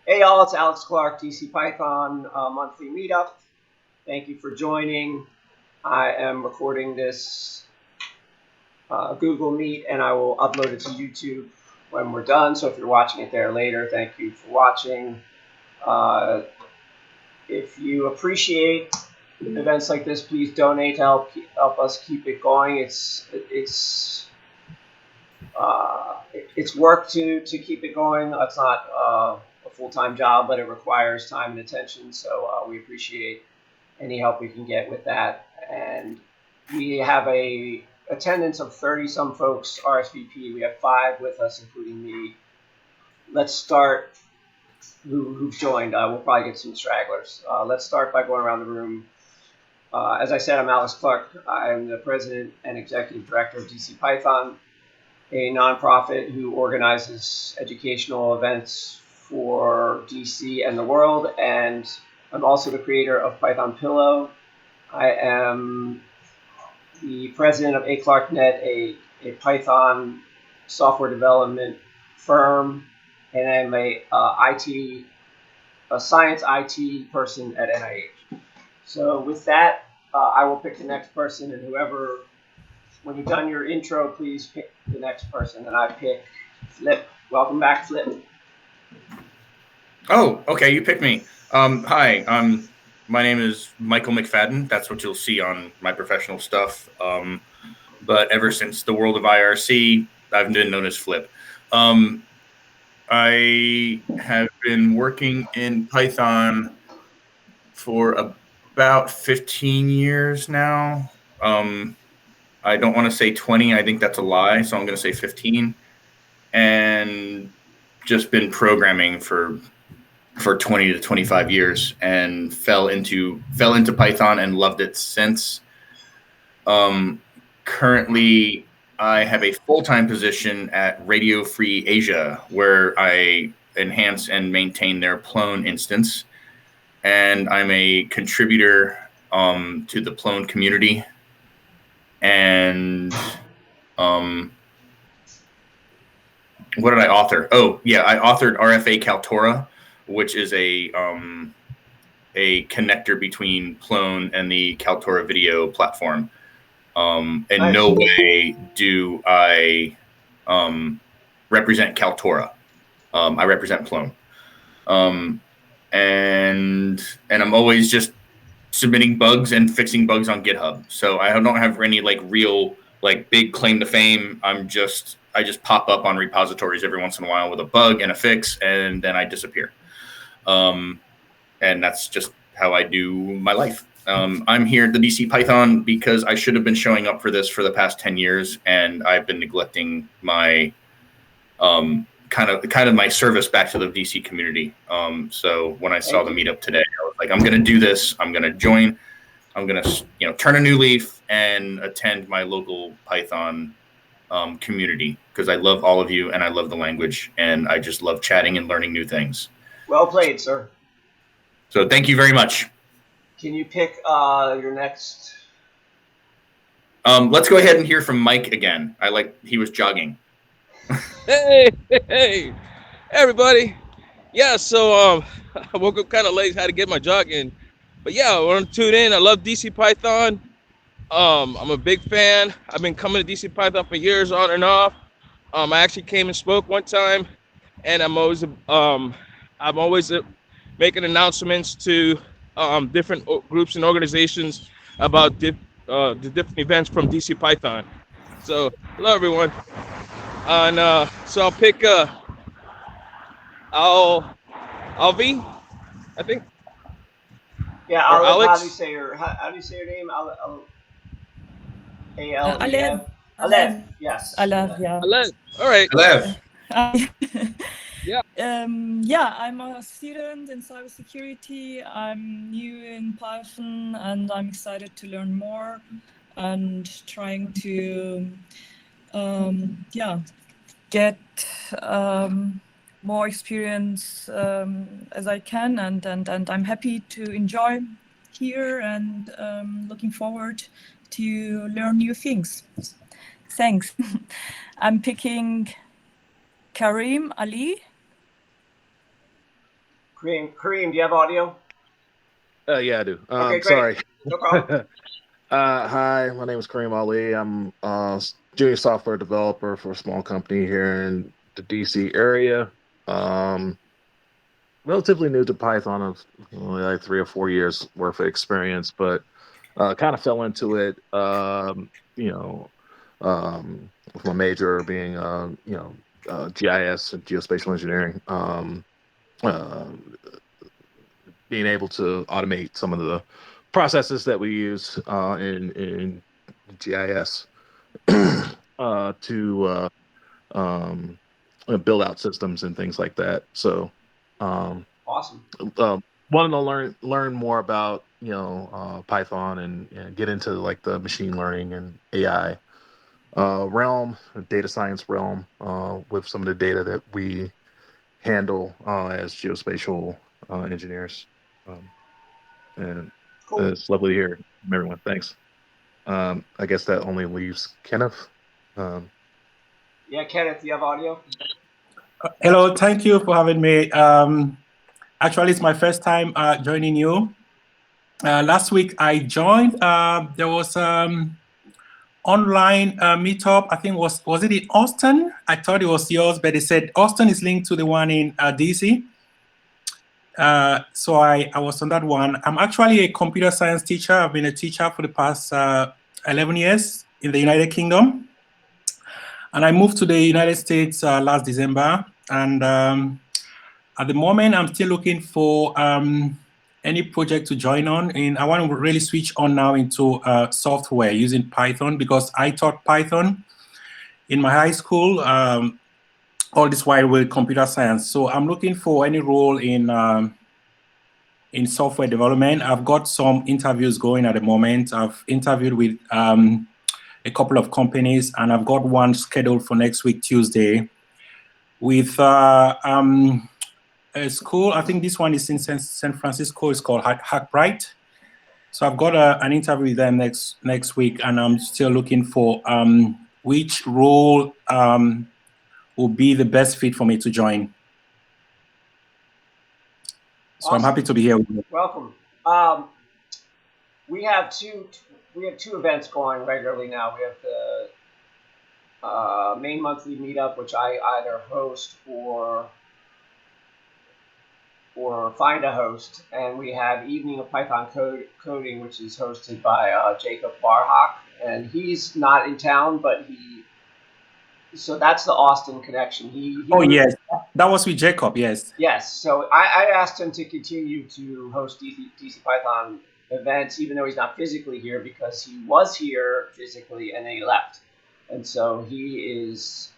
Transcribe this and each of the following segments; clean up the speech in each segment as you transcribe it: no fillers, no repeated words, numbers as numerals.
Hey y'all, it's Alex Clark, DC Python monthly meetup. Thank you for joining. I am recording this Google Meet and I will upload it to YouTube when we're done. So if you're watching it there later, thank you for watching. If you appreciate events like this, please donate to help us keep it going. It's work to keep it going. It's not a full-time job, but it requires time and attention. So we appreciate any help we can get with that. And we have a attendance of 30 some folks RSVP. We have 5 with us, including me. Let's start. Who've joined? We'll probably get some stragglers. Let's start by going around the room. As I said, I'm Alex Clark. I'm the president and executive director of DC Python, a nonprofit who organizes educational events for DC and the world. And I'm also the creator of Python Pillow. I am the president of AClarkNet, a Python software development firm, and I'm a science IT person at NIH. So with that, I will pick the next person, and whoever, when you've done your intro, please pick the next person, and I pick Flip. Welcome back, Flip. Oh, okay, you picked me. Hi, my name is Michael McFadden. That's what you'll see on my professional stuff. But ever since the world of IRC, I've been known as Flip. I have been working in Python for about 15 years now. I don't want to say 20. I think that's a lie, so I'm going to say 15. And just been programming for 20 to 25 years and fell into Python and loved it since. Currently, I have a full-time position at Radio Free Asia, where I enhance and maintain their Plone instance, and I'm a contributor to the Plone community. And what did I author? Oh, yeah, I authored RFA Kaltura, which is a connector between Plone and the Kaltura video platform. In Nice. No way do I represent Kaltura. I represent Plone. And I'm always just submitting bugs and fixing bugs on GitHub. So I don't have any real big claim to fame. I just pop up on repositories every once in a while with a bug and a fix, and then I disappear. And that's just how I do my life. I'm here at the DC Python because I should have been showing up for this for the past 10 years, and I've been neglecting my kind of my service back to the DC community. So when I saw the meetup today, I was like, I'm going to do this. I'm going to join. I'm going to turn a new leaf and attend my local Python community because I love all of you and I love the language and I just love chatting and learning new things. Well played, sir. So thank you very much. Can you pick your next? Let's go ahead and hear from Mike again. He was jogging. Hey, everybody. Yeah, so I woke up kind of late, had to get my jog in. But yeah, I want to tune in. I love DC Python. I'm a big fan. I've been coming to DC Python for years on and off. I actually came and spoke one time, and I'm always making announcements to different groups and organizations about the different events from DC Python. So hello everyone, and so I'll pick Alvi, I think. Yeah, Alex. how do you say your name? Alev. Alev. Yes. Alev. Yeah. Alev. All right. Alev. Yeah. Yeah, I'm a student in cybersecurity. I'm new in Python, and I'm excited to learn more and trying to, get more experience as I can, and I'm happy to enjoy here and looking forward to learn new things. Thanks. I'm picking Karim Ali. Kareem, do you have audio? Yeah, I do. Okay, great. Sorry. No problem. Hi, my name is Kareem Ali. I'm a junior software developer for a small company here in the DC area. Um, Relatively new to Python, of only like 3 or 4 years worth of experience, but kind of fell into it, with my major being, GIS and geospatial engineering. Uh, Being able to automate some of the processes that we use in GIS to um, build out systems and things like that. So, um, Awesome. wanted to learn more about Python and get into like the machine learning and AI realm, data science realm, with some of the data that we handle as geospatial engineers. Um, and Cool. it's lovely to hear from everyone. Thanks. I guess that only leaves Kenneth. Um, Yeah, Kenneth, do you have audio? Hello, thank you for having me. Actually, it's my first time joining you. Last week I joined. There was online meetup. I think was it in Austin? I thought it was yours, but they said Austin is linked to the one in DC. So I was on that one. I'm actually a computer science teacher. I've been a teacher for the past 11 years in the United Kingdom. And I moved to the United States last December. And at the moment, I'm still looking for any project to join on. And I want to really switch on now into software using Python, because I taught Python in my high school, all this while with computer science. So I'm looking for any role in software development. I've got some interviews going at the moment. I've interviewed with a couple of companies, and I've got one scheduled for next week, Tuesday, with a school. I think this one is in San Francisco. It's called Hackbright. So I've got an interview with them next week, and I'm still looking for which role will be the best fit for me to join. So Awesome. I'm happy to be here with you. Welcome. We have two events going regularly now. We have the main monthly meetup, which I either host or find a host, and we have Evening of Python Coding, which is hosted by Jacob Barhock, and he's not in town, but so that's the Austin connection. Oh yes, that was with Jacob. Yes. Yes. So I asked him to continue to host DC Python events, even though he's not physically here, because he was here physically and then he left. And so he is,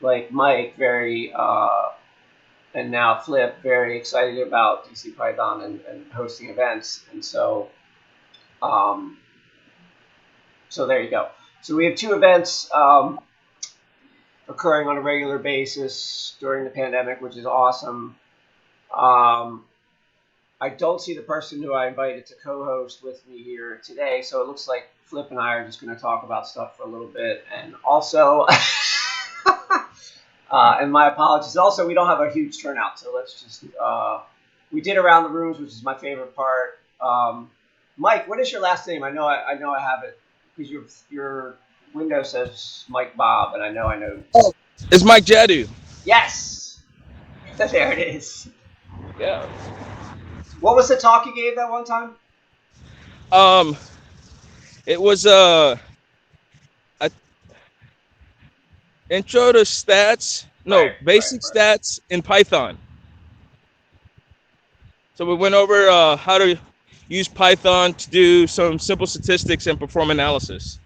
like Mike, very, and now Flip, very excited about DC Python and hosting events. And so, so there you go. So we have two events occurring on a regular basis during the pandemic, which is awesome. I don't see the person who I invited to co-host with me here today, so it looks like Flip and I are just going to talk about stuff for a little bit. And also, and my apologies. Also, we don't have a huge turnout, so let's just we did around the rooms, which is my favorite part. Mike, what is your last name? I know I have it because your window says Mike Bob, and I know. Oh, it's Mike Jadu. Yes, there it is. Yeah. What was the talk you gave that one time? It was intro to stats. No, basic stats in Python. So we went over how to use Python to do some simple statistics and perform analysis.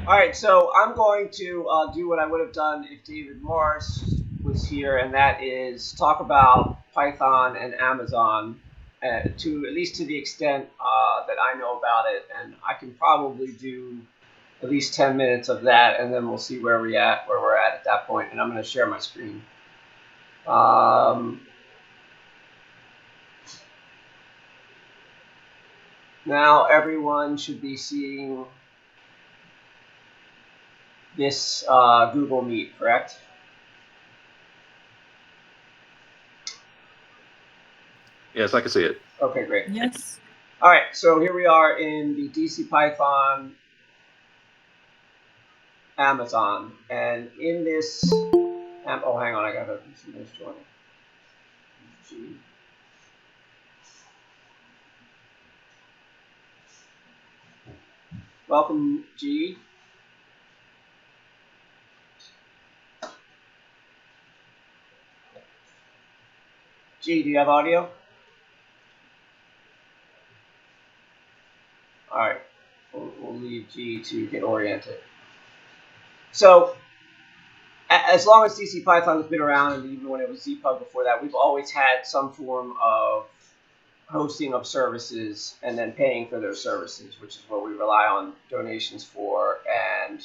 All right, so I'm going to do what I would have done if David Morris was here, and that is talk about Python and Amazon to at least to the extent that I know about it, and I can probably do at least 10 minutes of that, and then we'll see where we're at that point, and I'm going to share my screen. Now everyone should be seeing this Google Meet, correct? Yes, I can see it. Okay, great. Yes. All right, so here we are in the DC Python Amazon, and in this, oh, hang on, I gotta do some nice joining. Welcome, G. G, do you have audio? All right, we'll leave G to get oriented. So, as long as DC Python has been around, and even when it was ZPub before that, we've always had some form of hosting of services and then paying for those services, which is what we rely on donations for. And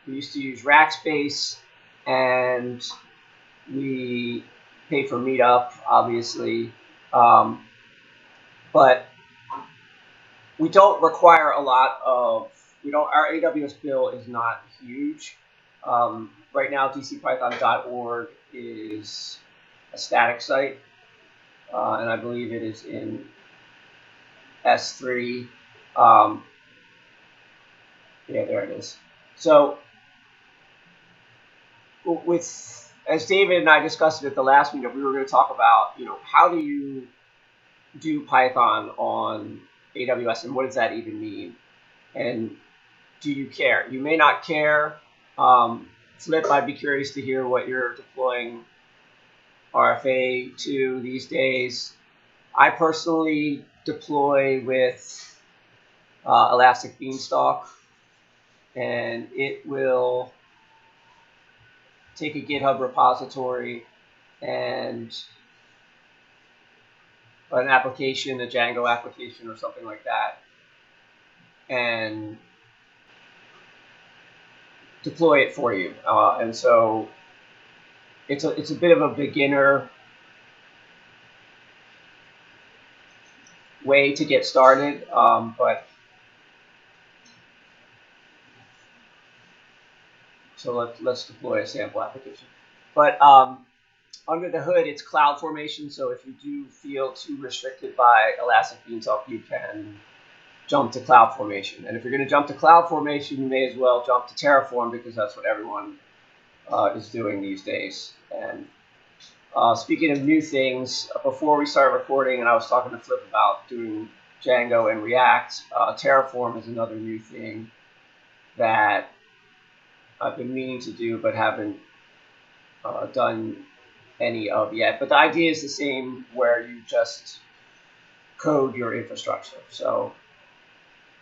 we used to use Rackspace, and we pay for Meetup, obviously. But we don't require a lot of, our AWS bill is not huge. Right now, dcpython.org is a static site, and I believe it is in S3. Yeah, there it is. So, as David and I discussed it at the last meetup, we were going to talk about, how do you do Python on AWS, and what does that even mean? And do you care? You may not care. Flip, I'd be curious to hear what you're deploying RFA to these days. I personally deploy with Elastic Beanstalk, and it will take a GitHub repository and an application, a Django application or something like that, and deploy it for you. And so it's a bit of a beginner way to get started, but so let's deploy a sample application. But under the hood, it's CloudFormation. So if you do feel too restricted by Elastic Beanstalk, you can jump to CloudFormation. And if you're going to jump to CloudFormation, you may as well jump to Terraform, because that's what everyone is doing these days. And speaking of new things, before we started recording, and I was talking to Flip about doing Django and React, Terraform is another new thing that I've been meaning to do but haven't done any of yet. But the idea is the same, where you just code your infrastructure. So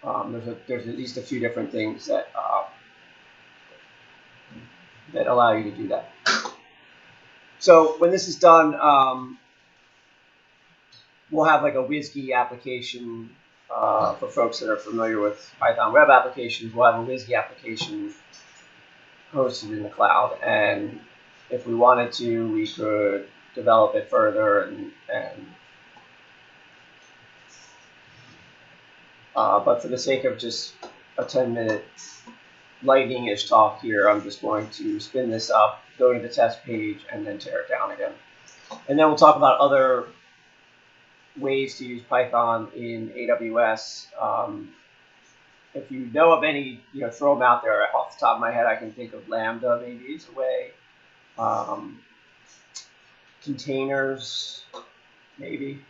there's at least a few different things that that allow you to do that. So when this is done, we'll have like a WSGI application for folks that are familiar with Python web applications. We'll have a WSGI application hosted in the cloud, and if we wanted to, we could develop it further but for the sake of just a 10-minute lightning-ish talk here, I'm just going to spin this up, go to the test page, and then tear it down again. And then we'll talk about other ways to use Python in AWS. If you know of any, throw them out there. Off the top of my head, I can think of Lambda maybe is a way. Containers, maybe.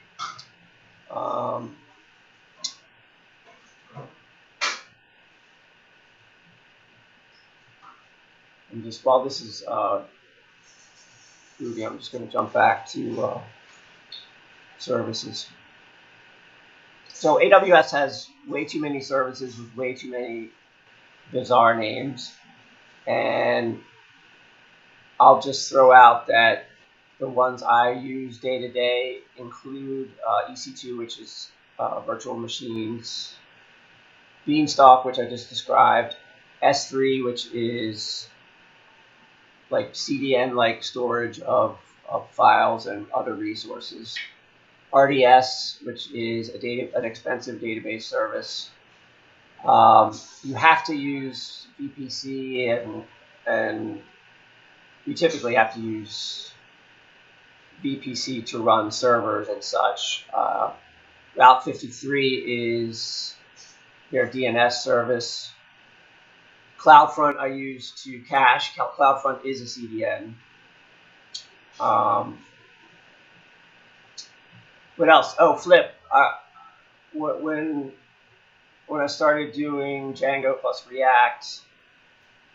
And just while this is moving, I'm just going to jump back to services. So AWS has way too many services with way too many bizarre names, and I'll just throw out that the ones I use day to day include EC2, which is virtual machines, Beanstalk, which I just described, S3, which is like CDN-like storage of files and other resources, RDS, which is an expensive database service. You have to use VPC, and you typically have to use VPC to run servers and such. Route 53 is their DNS service. CloudFront I use to cache. CloudFront is a CDN. What else? Oh, Flip. When I started doing Django plus React,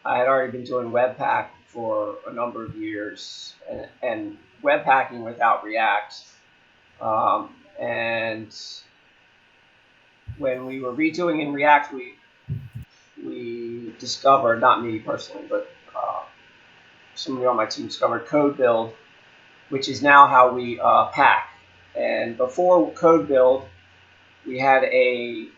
I had already been doing Webpack for a number of years, and Webpacking without React. And when we were redoing in React, we discovered, not me personally, but somebody on my team discovered Code Build, which is now how we pack. And before Code Build, we had a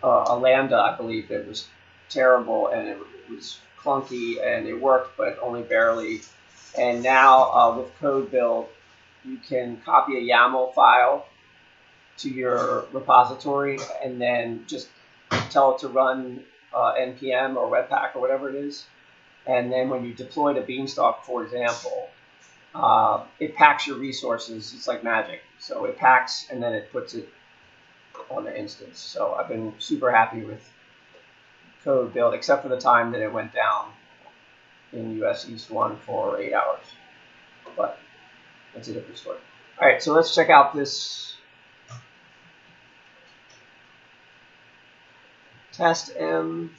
Lambda, I believe, that was terrible, and it was clunky, and it worked, but only barely. And now with Code Build, you can copy a YAML file to your repository and then just tell it to run npm or Webpack or whatever it is. And then when you deploy to Beanstalk, for example, it packs your resources. It's like magic. So it packs and then it puts it on the instance. So I've been super happy with Code Build, except for the time that it went down in US East 1 for 8 hours. But that's a different story. All right, so let's check out this test M.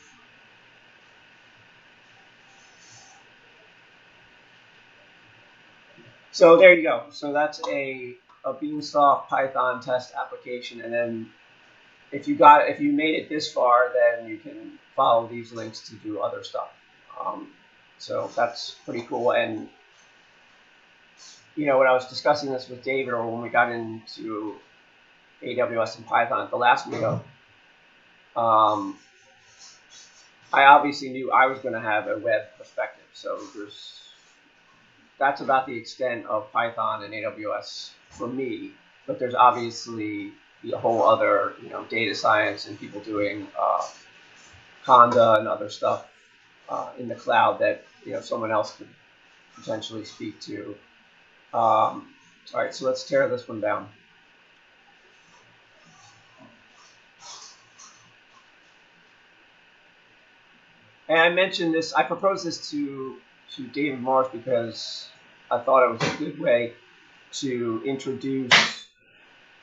So there you go. So that's a Beanstalk Python test application, and then if you made it this far, then you can follow these links to do other stuff. So that's pretty cool. And you know, when I was discussing this with David, or when we got into AWS and Python at the last meetup, I obviously knew I was going to have a web perspective. So that's about the extent of Python and AWS for me. But there's obviously the whole other, you know, data science and people doing Conda and other stuff in the cloud that, you know, someone else could potentially speak to. All right, so let's tear this one down. And I mentioned this, I proposed this to David Morris because I thought it was a good way to introduce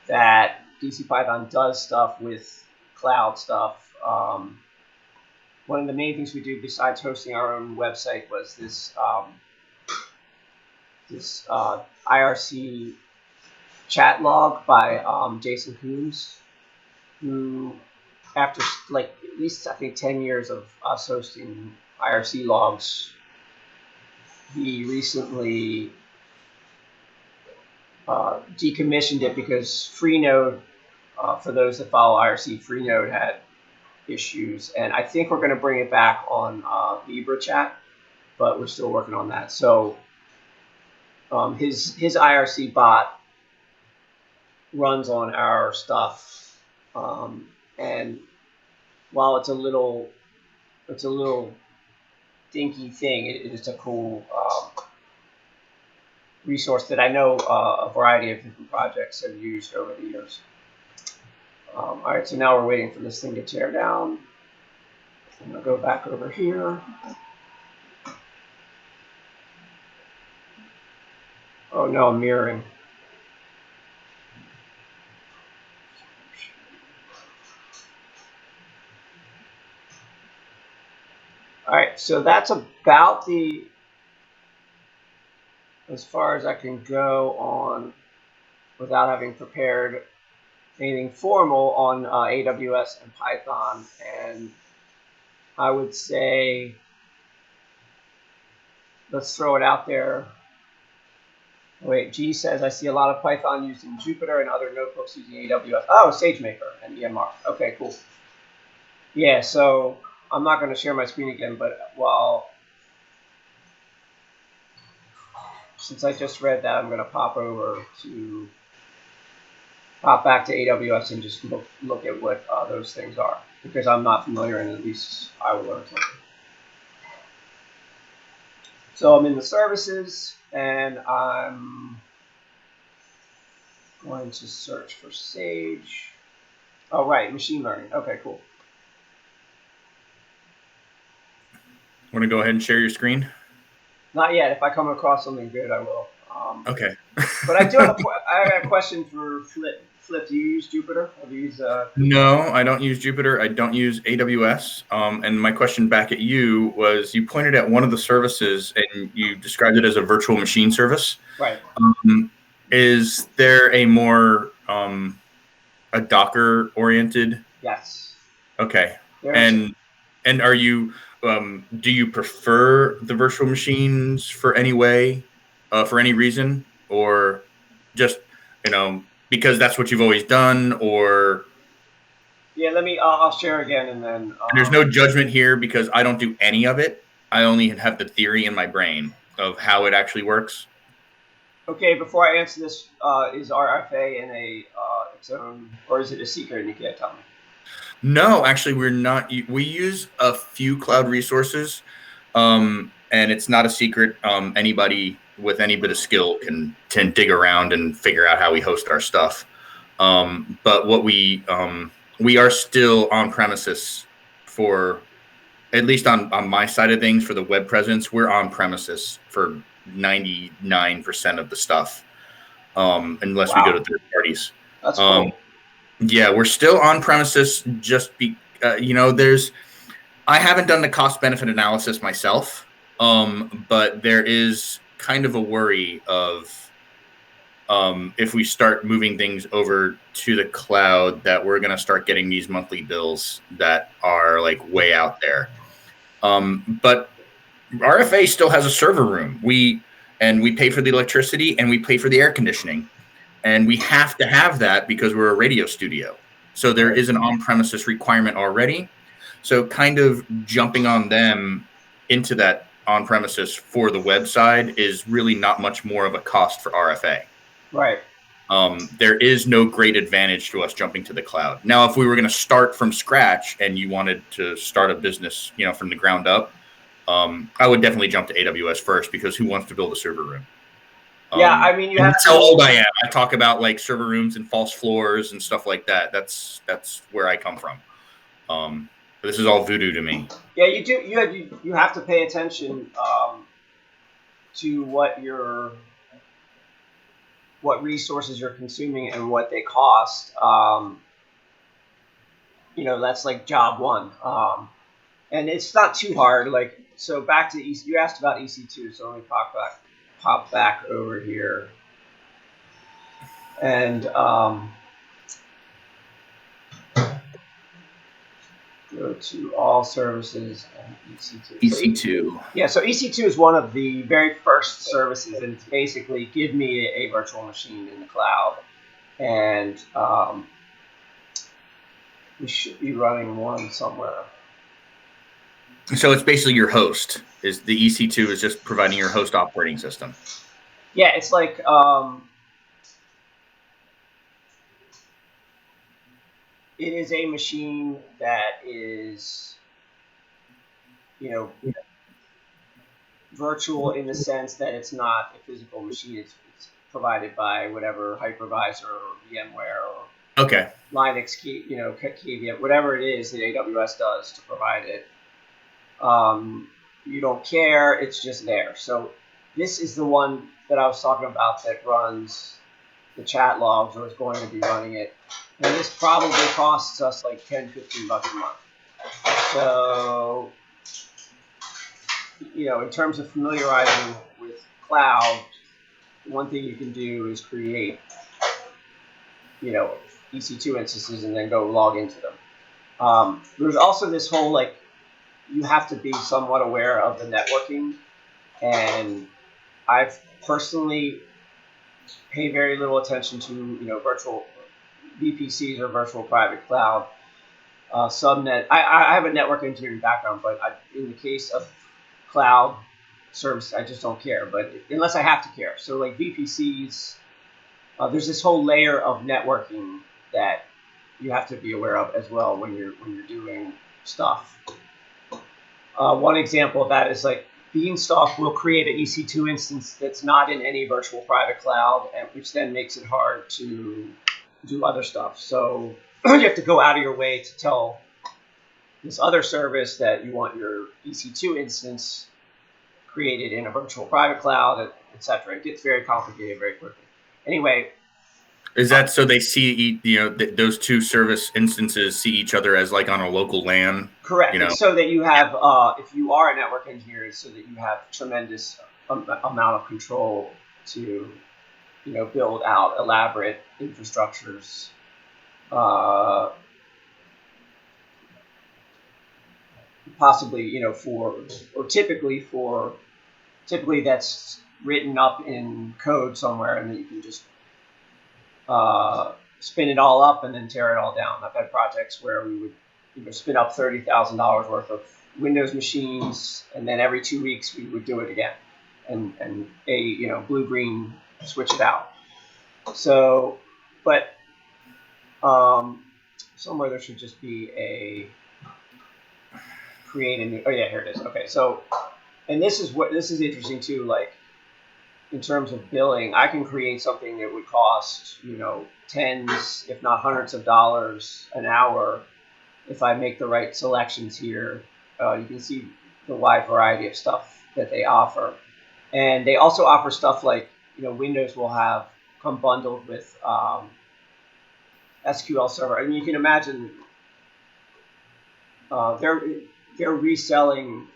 that DC Python does stuff with cloud stuff. One of the main things we do besides hosting our own website was this IRC chat log by Jason Coombs, who, after like at least I think 10 years of us hosting IRC logs, he recently decommissioned it because Freenode, for those that follow IRC, Freenode had issues, and I think we're going to bring it back on LibreChat, but we're still working on that. So his IRC bot runs on our stuff, and while it's a little dinky thing, it is a cool resource that I know a variety of different projects have used over the years. All right, so now we're waiting for this thing to tear down. I'm going to go back over here. Oh no, I'm mirroring. All right, so that's about as far as I can go on without having prepared anything formal on AWS and Python. And I would say, let's throw it out there. Wait, G says, I see a lot of Python used in Jupyter and other notebooks using AWS. Oh, SageMaker and EMR. Okay, cool. Yeah, so I'm not going to share my screen again, but since I just read that, I'm going to pop back to AWS and just look at what those things are, because I'm not familiar, and at least I will learn something. So I'm in the services, and I'm going to search for Sage. Oh, right, machine learning. Okay, cool. Want to go ahead and share your screen? Not yet. If I come across something good, I will. Okay. But I do have a question for Flip. Flip, do you use Jupyter? Have you used No, I don't use Jupyter. I don't use AWS. And my question back at you was, you pointed at one of the services and you described it as a virtual machine service. Right. Is there a more a Docker oriented? Yes. Okay. There's And are you do you prefer the virtual machines for any way, for any reason, or just because that's what you've always done, or yeah. Let me. I'll share again, and then. and there's no judgment here because I don't do any of it. I only have the theory in my brain of how it actually works. Okay. Before I answer this, is RFA in a its own, or is it a secret and you can't tell me? No, actually, we're not. We use a few cloud resources, and it's not a secret. Anybody with any bit of skill can dig around and figure out how we host our stuff. But what we are still on premises for, at least on my side of things, for the web presence. We're on premises for 99% of the stuff, unless we go to third parties. That's cool. Yeah, we're still on premises. Just there's. I haven't done the cost benefit analysis myself, but there is kind of a worry of if we start moving things over to the cloud, that we're going to start getting these monthly bills that are like way out there. But RFA still has a server room. We pay for the electricity and we pay for the air conditioning. And we have to have that because we're a radio studio. So there is an on-premises requirement already. So kind of jumping on them into that on-premises for the website is really not much more of a cost for RFA. Right. There is no great advantage to us jumping to the cloud. Now, if we were going to start from scratch and you wanted to start a business, from the ground up, I would definitely jump to AWS first, because who wants to build a server room? Yeah, I mean, that's how old I am. I talk about like server rooms and false floors and stuff like that. That's where I come from. This is all voodoo to me. Yeah, you do. You have to pay attention to what resources you're consuming and what they cost. That's like job one. And it's not too hard. Like, so back to you asked about EC2, so let me pop back over here, and go to all services and EC2. EC2. Yeah, so EC2 is one of the very first services, and it's basically give me a virtual machine in the cloud, and we should be running one somewhere. So it's basically your host. Is the EC2 is just providing your host operating system? Yeah, it's like it is a machine that is, virtual in the sense that it's not a physical machine. It's provided by whatever hypervisor or VMware or Linux, KVM, whatever it is that AWS does to provide it. You don't care. It's just there. So this is the one that I was talking about that runs the chat logs, or is going to be running it. And this probably costs us like $10, $15 a month. So, in terms of familiarizing with cloud, one thing you can do is create, EC2 instances and then go log into them. There's also this whole, you have to be somewhat aware of the networking. And I've personally pay very little attention to, virtual VPCs or virtual private cloud. Subnet. I have a network engineering background, but in the case of cloud service, I just don't care. But unless I have to care, so like VPCs, there's this whole layer of networking that you have to be aware of as well when you're doing stuff. One example of that is like Beanstalk will create an EC2 instance that's not in any virtual private cloud, and which then makes it hard to do other stuff. So you have to go out of your way to tell this other service that you want your EC2 instance created in a virtual private cloud, etc. It gets very complicated very quickly. Anyway, is that so they see, those two service instances see each other as like on a local LAN? Correct. It's so that you have, if you are a network engineer, it's so that you have tremendous amount of control to, build out elaborate infrastructures. Possibly, typically that's written up in code somewhere, and then you can just spin it all up and then tear it all down. I've had projects where we would spin up $30,000 worth of Windows machines, and then every 2 weeks we would do it again, and blue-green switch it out. So, but somewhere there should just be a create a new. Oh yeah, here it is. Okay, so, and this is interesting too. Like, in terms of billing, I can create something that would cost, tens, if not hundreds of dollars an hour if I make the right selections here. You can see the wide variety of stuff that they offer. And they also offer stuff like, Windows will come bundled with SQL Server. I mean, you can imagine they're reselling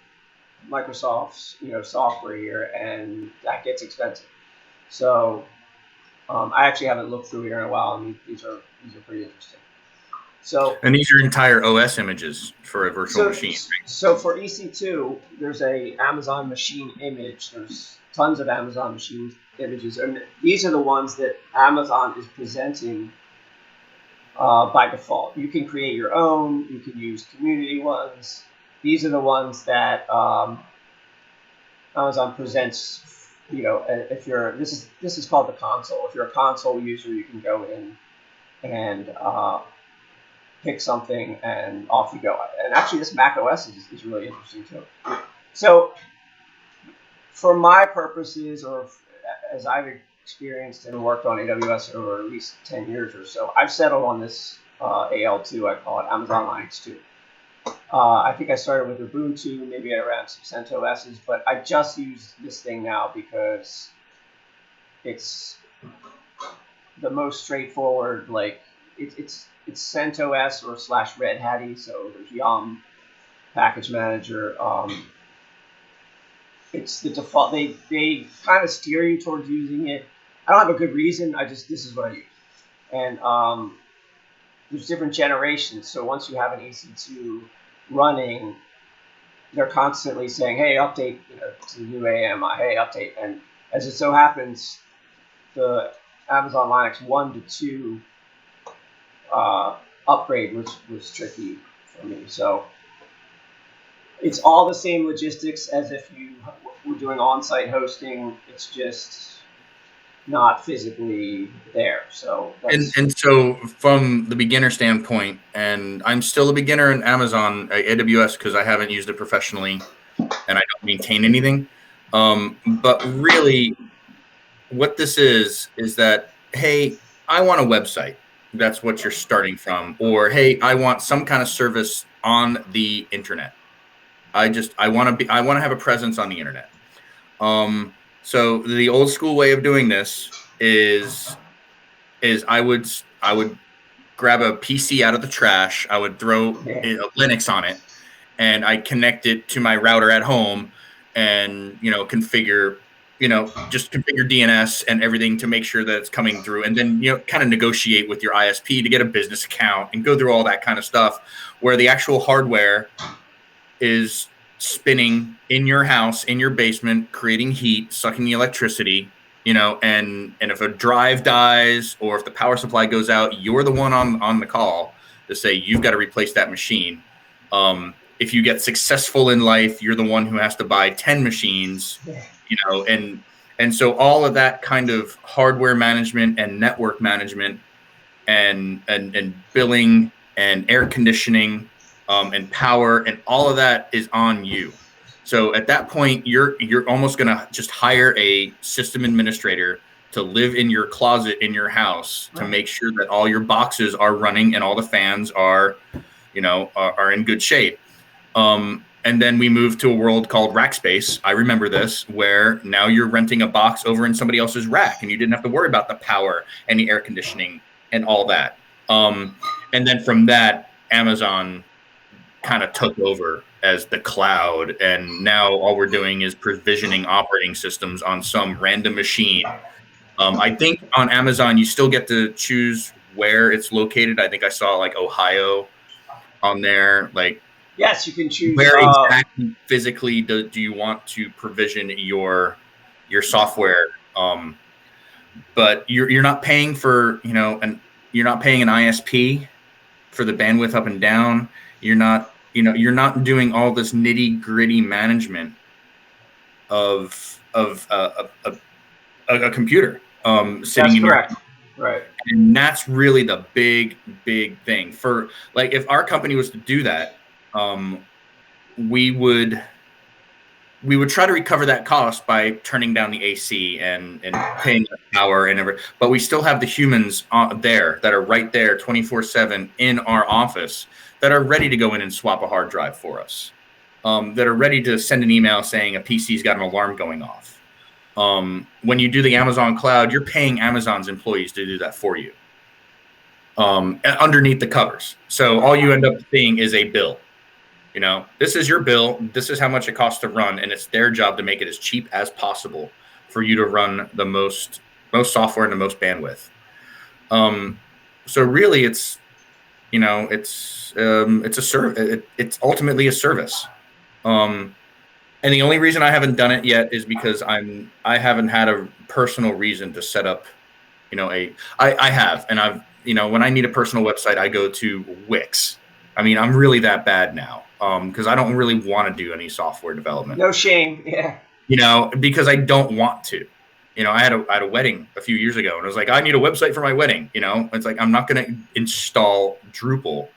Microsoft's software here, and that gets expensive. So I actually haven't looked through here in a while, and these are pretty interesting. So, and these are entire OS images for a virtual machine. Right? So for EC2, there's a Amazon machine image. There's tons of Amazon machine images, and these are the ones that Amazon is presenting by default. You can create your own. You can use community ones. These are the ones that Amazon presents. If you're this is called the console. If you're a console user, you can go in and pick something, and off you go. And actually, this Mac OS is really interesting too. So, for my purposes, or as I've experienced and worked on AWS over at least 10 years or so, I've settled on this AL2. I call it Amazon Linux 2. I think I started with Ubuntu, maybe I ran some CentOSs, but I just use this thing now because it's the most straightforward. Like, it's CentOS or /Red Hatty, so there's Yum package manager. It's the default. They kind of steer you towards using it. I don't have a good reason. This is what I use. And there's different generations. So once you have an EC2 running, they're constantly saying, "Hey, update to the new AMI. Hey, update." And as it so happens, the Amazon Linux 1 to 2 upgrade was tricky for me. So it's all the same logistics as if you were doing on-site hosting. It's just not physically there. So and so from the beginner standpoint, and I'm still a beginner in Amazon AWS because I haven't used it professionally and I don't maintain anything. But really, what this is that, hey, I want a website. That's what you're starting from. Or, hey, I want some kind of service on the internet. I want to have a presence on the internet. So the old school way of doing this is I would grab a PC out of the trash. I would throw Linux on it, and I connect it to my router at home, and configure DNS and everything to make sure that it's coming through, and then kind of negotiate with your ISP to get a business account and go through all that kind of stuff, where the actual hardware is spinning in your house, in your basement, creating heat, sucking the electricity, and if a drive dies or if the power supply goes out, you're the one on the call to say you've got to replace that machine. If you get successful in life, you're the one who has to buy 10 machines, and so all of that kind of hardware management and network management and billing and air conditioning and power and all of that is on you. So at that point, you're almost going to just hire a system administrator to live in your closet in your house to make sure that all your boxes are running and all the fans are, are in good shape. And then we moved to a world called Rackspace. I remember this, where now you're renting a box over in somebody else's rack, and you didn't have to worry about the power and the air conditioning and all that. And then from that, Amazon kind of took over as the cloud, and now all we're doing is provisioning operating systems on some random machine. I think on Amazon you still get to choose where it's located. I think I saw like Ohio on there. Like, yes, you can choose where exactly physically do you want to provision your software. But you're not paying for, you're not paying an ISP for the bandwidth up and down. You're not doing all this nitty gritty management of a computer sitting That's in correct. your, right. And that's really the big thing. For like, if our company was to do that, we would try to recover that cost by turning down the AC and paying the power and everything. But we still have the humans there that are right there 24/7 in our office that are ready to go in and swap a hard drive for us, that are ready to send an email saying a PC's got an alarm going off. When you do the Amazon cloud, you're paying Amazon's employees to do that for you underneath the covers. So all you end up seeing is a bill. This is your bill. This is how much it costs to run, and it's their job to make it as cheap as possible for you to run the most software and the most bandwidth. So really, it's it's a service. It's ultimately a service. And the only reason I haven't done it yet is because I haven't had a personal reason to set up, I have, and I've, when I need a personal website, I go to Wix. I mean, I'm really that bad now, because I don't really want to do any software development. No shame, yeah. Because I don't want to. I had a wedding a few years ago, and I was like, I need a website for my wedding. It's like, I'm not going to install Drupal.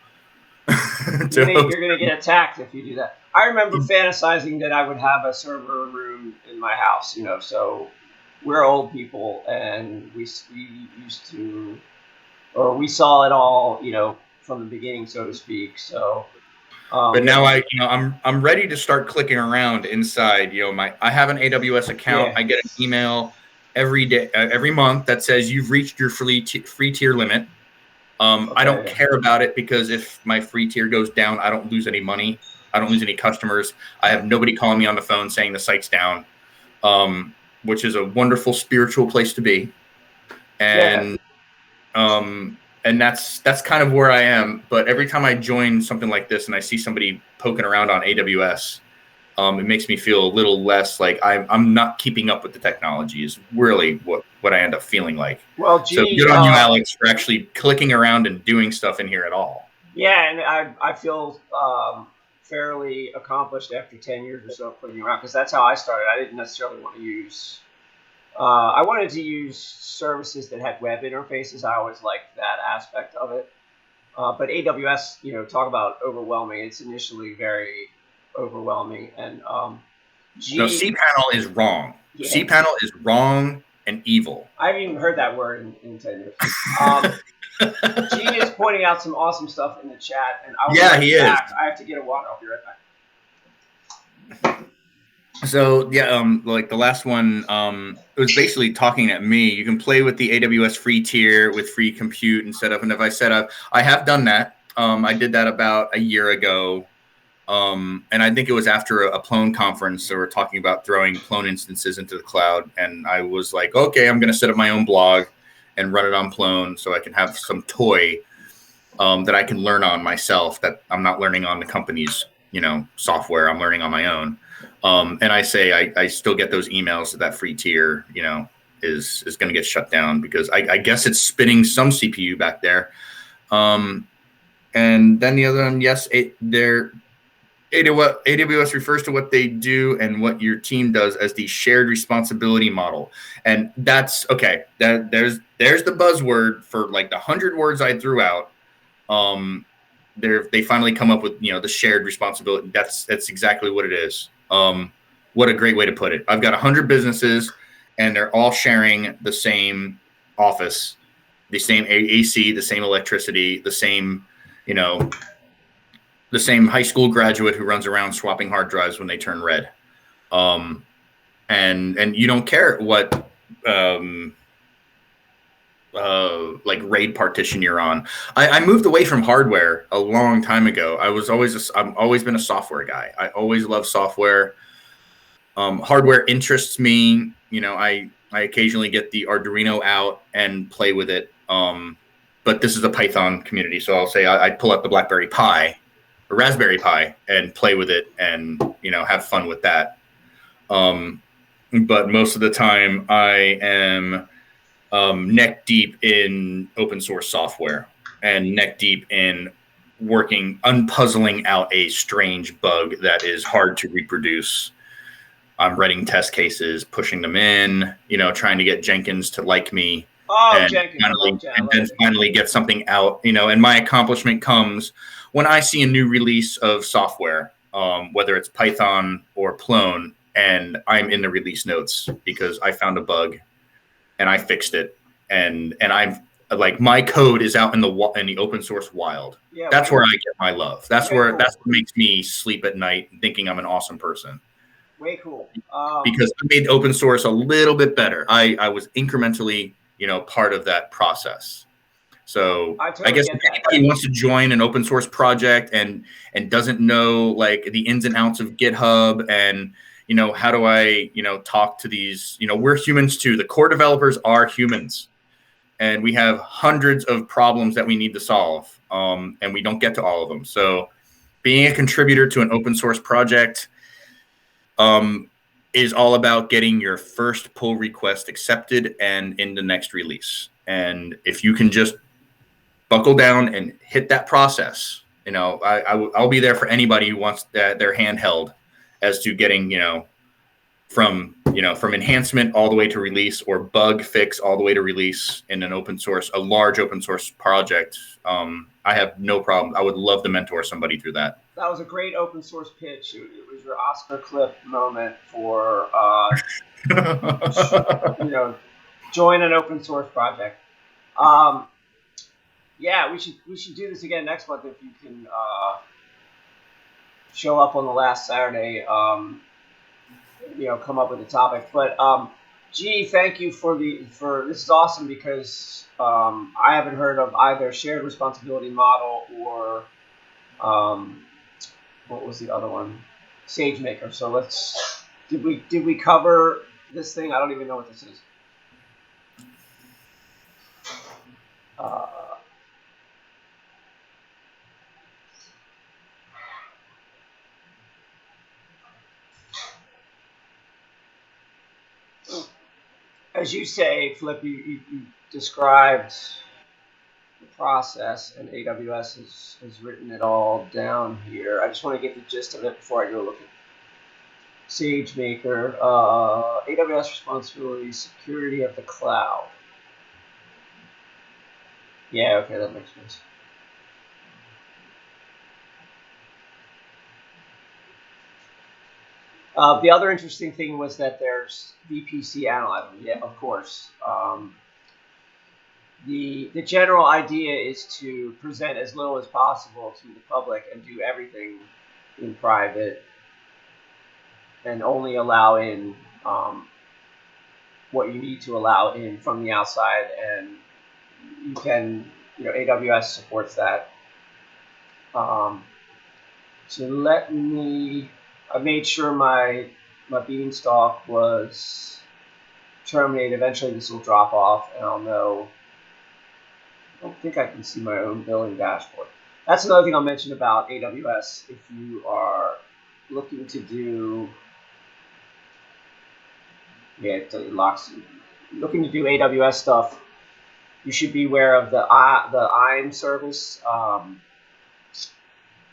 You're going to get attacked if you do that. I remember fantasizing that I would have a server room in my house, so we're old people, and we used to, or we saw it all, from the beginning, so to speak. So, but now I'm ready to start clicking around inside. I have an AWS account. Yeah. I get an email every day, every month that says you've reached your free tier limit. Okay. I don't care about it, because if my free tier goes down, I don't lose any money. I don't lose any customers. I have nobody calling me on the phone saying the site's down, which is a wonderful spiritual place to be. And and that's kind of where I am. But every time I join something like this and I see somebody poking around on AWS, it makes me feel a little less like I'm not keeping up with the technology, is really what I end up feeling like. Well, gee, so good on you, Alex, for actually clicking around and doing stuff in here at all. Yeah, and I feel fairly accomplished after 10 years or so of clicking around, because that's how I started. I didn't necessarily want to use I wanted to use services that had web interfaces. I always liked that aspect of it. But AWS, talk about overwhelming. It's initially very overwhelming. And no, cPanel is wrong. Yeah. cPanel is wrong and evil. I haven't even heard that word in 10 years. G is pointing out some awesome stuff in the chat, and he is. I have to get a water. I'll be right back. So like the last one, it was basically talking at me. You can play with the AWS free tier with free compute and setup. And if I set up, I have done that. I did that about a year ago. And I think it was after a Plone conference. So we're talking about throwing Plone instances into the cloud. And I was like, okay, I'm going to set up my own blog and run it on Plone so I can have some toy that I can learn on myself, that I'm not learning on the company's, software. I'm learning on my own. And I say I still get those emails that free tier, is going to get shut down, because I guess it's spinning some CPU back there. And then the other one, yes, AWS refers to what they do and what your team does as the shared responsibility model. And that's okay. There's the buzzword for like the 100 words I threw out. They finally come up with, the shared responsibility. That's exactly what it is. What a great way to put it. I've got 100 businesses, and they're all sharing the same office, the same AC, the same electricity, the same, you know, the same high school graduate who runs around swapping hard drives when they turn red. And you don't care what like RAID partition you're on. I moved away from hardware a long time ago. I've always been a software guy. I always love software. Hardware interests me. I occasionally get the Arduino out and play with it. But this is a Python community, so I'll say I'd pull out the BlackBerry Pi or Raspberry Pi and play with it and have fun with that. But most of the time I am neck deep in open source software and neck deep in unpuzzling out a strange bug that is hard to reproduce. I'm writing test cases, pushing them in, trying to get Jenkins to like me. Oh, Jenkins, I love Jenkins. And then finally get something out, and my accomplishment comes when I see a new release of software, whether it's Python or Plone, and I'm in the release notes because I found a bug and I fixed it, and I'm like, my code is out in the open source wild. Yeah, that's where I get my love. That's what makes me sleep at night thinking I'm an awesome person. Way cool. Because I made open source a little bit better. I was incrementally, part of that process. So I guess if anybody wants to join an open source project and doesn't know like the ins and outs of GitHub and how do I talk to these, we're humans too. The core developers are humans, and we have hundreds of problems that we need to solve, and we don't get to all of them. So being a contributor to an open source project is all about getting your first pull request accepted and in the next release. And if you can just buckle down and hit that process, I'll be there for anybody who wants their hand held as to getting, from enhancement all the way to release, or bug fix all the way to release in a large open source project. I have no problem. I would love to mentor somebody through that. That was a great open source pitch. It was your Oscar clip moment for, join an open source project. Yeah, we should do this again next month if you can show up on the last Saturday. Come up with a topic. But G, thank you for this is awesome because I haven't heard of either shared responsibility model or what was the other one? SageMaker. So did we cover this thing? I don't even know what this is. As you say, Flip, you described the process, and AWS has written it all down here. I just want to get the gist of it before I go look at SageMaker. AWS responsibility, security of the cloud. Yeah, okay, that makes sense. The other interesting thing was that there's VPC analyzer. Yeah, of course. The general idea is to present as little as possible to the public and do everything in private, and only allow in what you need to allow in from the outside. And you can, AWS supports that. So I made sure my beanstalk was terminated. Eventually this will drop off and I'll know. I don't think I can see my own billing dashboard. That's another thing I'll mention about AWS. If you are looking to do, it locks. Looking to do AWS stuff, you should be aware of the IAM service,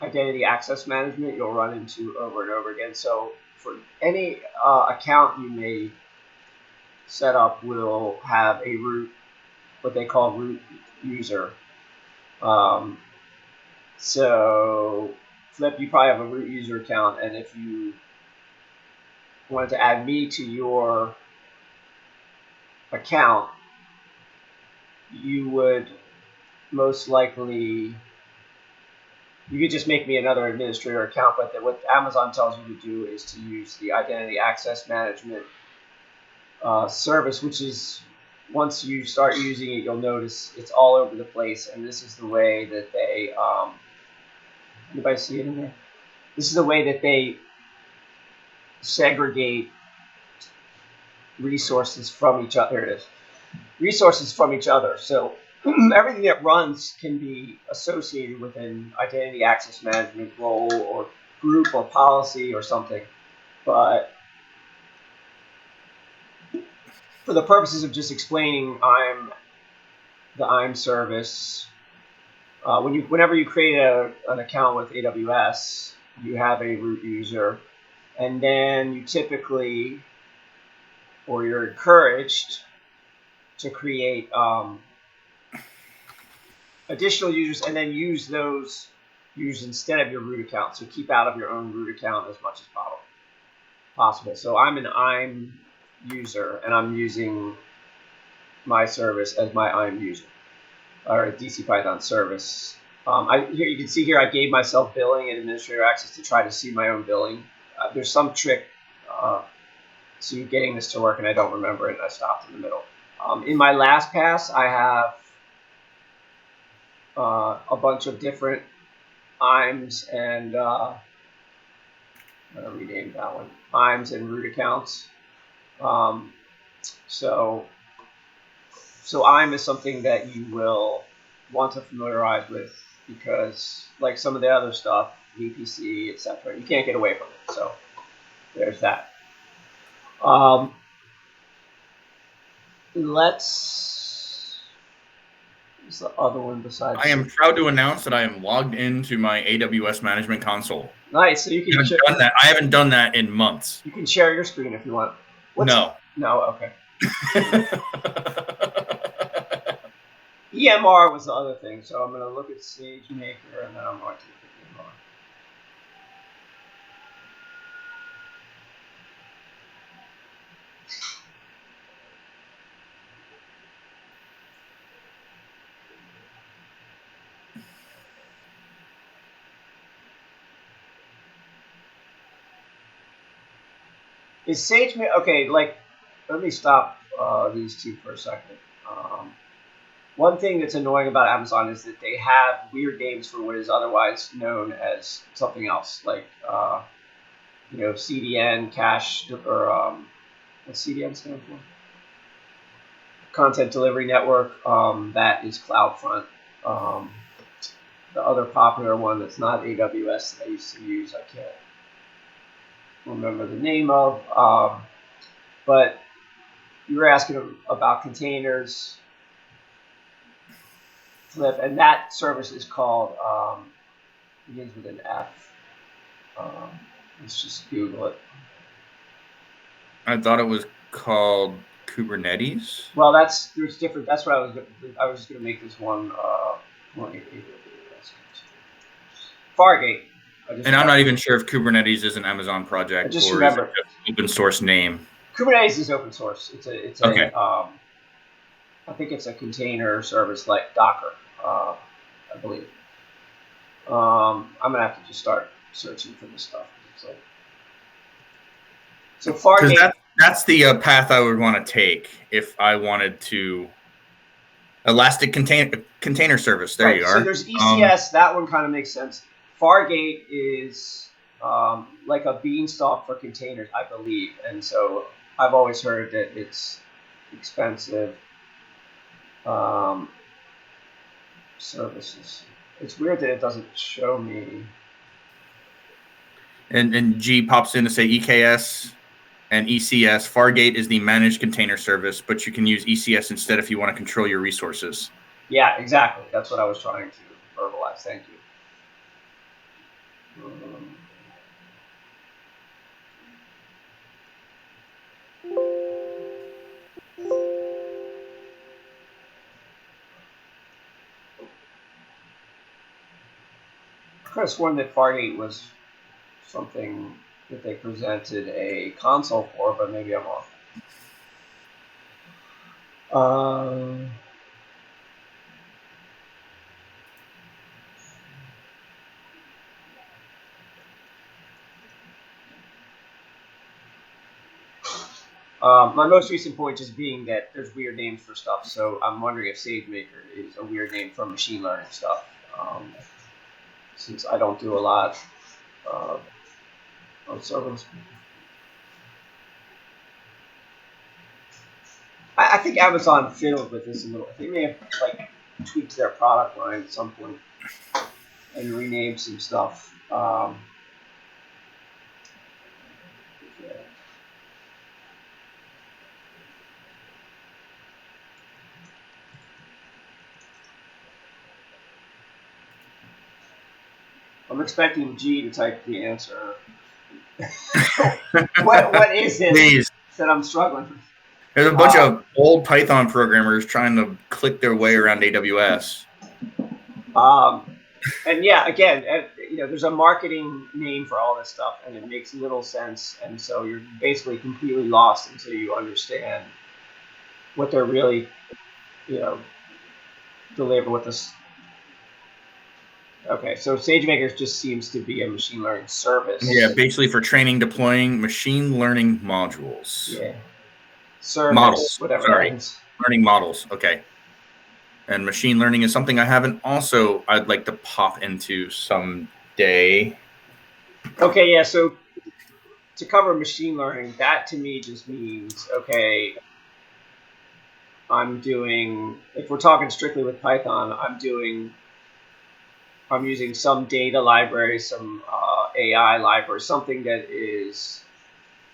identity access management. You'll run into over and over again. So for any account you may set up, will have a root, what they call root user. So Flip, you probably have a root user account, and if you wanted to add me to your account, you would most likely, you could just make me another administrator account, but what Amazon tells you to do is to use the identity access management service, which is, once you start using it, you'll notice it's all over the place, and this is the way that they, anybody see it in there? This is the way that they segregate resources from each other. There it is. Resources from each other. So everything that runs can be associated with an identity access management role or group or policy or something. But for the purposes of just explaining the IAM service, whenever you create an account with AWS, you have a root user, and then you typically, or you're encouraged to create additional users and then use those users instead of your root account. So keep out of your own root account as much as possible. So I'm an IAM user, and I'm using my service as my IAM user, or a DC Python service. Here you can see here I gave myself billing and administrator access to try to see my own billing. There's some trick to getting this to work, and I don't remember it, and I stopped in the middle. In my last pass, I have a bunch of different IAMs and I'm gonna rename that one IAMs and root accounts. So IAM is something that you will want to familiarize with, because like some of the other stuff, VPC, etc., you can't get away from it. So there's that. What's the other one besides? I am proud to announce that I am logged into my AWS management console. Nice. So you can done that. I haven't done that in months. You can share your screen if you want. No. No. Okay. EMR was the other thing, so I'm going to look at SageMaker, and then I'm going to look at EMR. Is SageMaker okay? Like, let me stop these two for a second. One thing that's annoying about Amazon is that they have weird names for what is otherwise known as something else, like CDN, cache, or what's CDN stand for? Content Delivery Network. That is CloudFront. The other popular one that's not AWS that I used to use, I can't remember the name of. But you were asking about containers. Flip, and that service is called, begins with an F. Let's just Google it. I thought it was called Kubernetes. Well, there's different. That's what I was just going to make this one. Fargate. And I'm not even sure if Kubernetes is an Amazon project or is it just an open source name. Kubernetes is open source. It's okay. I think it's a container service like Docker, I believe. I'm gonna have to just start searching for this stuff. So Fargate. That's the path I would want to take if I wanted to. Elastic container service. There you are. So there's ECS. That one kind of makes sense. Fargate is like a beanstalk for containers, I believe, and so I've always heard that it's expensive. Services. It's weird that it doesn't show me. And G pops in to say EKS and ECS. Fargate is the managed container service, but you can use ECS instead if you want to control your resources. Yeah, exactly. That's what I was trying to verbalize. Thank you. I could have sworn that Fargate was something that they presented a console for, but maybe I'm wrong. My most recent point just being that there's weird names for stuff, so I'm wondering if SageMaker is a weird name for machine learning stuff, since I don't do a lot of serverless. I think Amazon fiddled with this a little. They may have like tweaked their product line at some point and renamed some stuff. Yeah. I'm expecting G to type the answer. what is it Please. that I'm struggling with? There's a bunch of old Python programmers trying to click their way around AWS. And yeah, again, there's a marketing name for all this stuff, and it makes little sense. And so you're basically completely lost until you understand what they're really, deliver with this. Okay, so SageMaker just seems to be a machine learning service. Yeah, basically for training, deploying machine learning modules. Yeah. Service, models. Whatever. Sorry, learning models. Okay. And machine learning is something I'd like to pop into someday. Okay, yeah. So to cover machine learning, that to me just means, okay, if we're talking strictly with Python, I'm using some data library, some AI library, something that is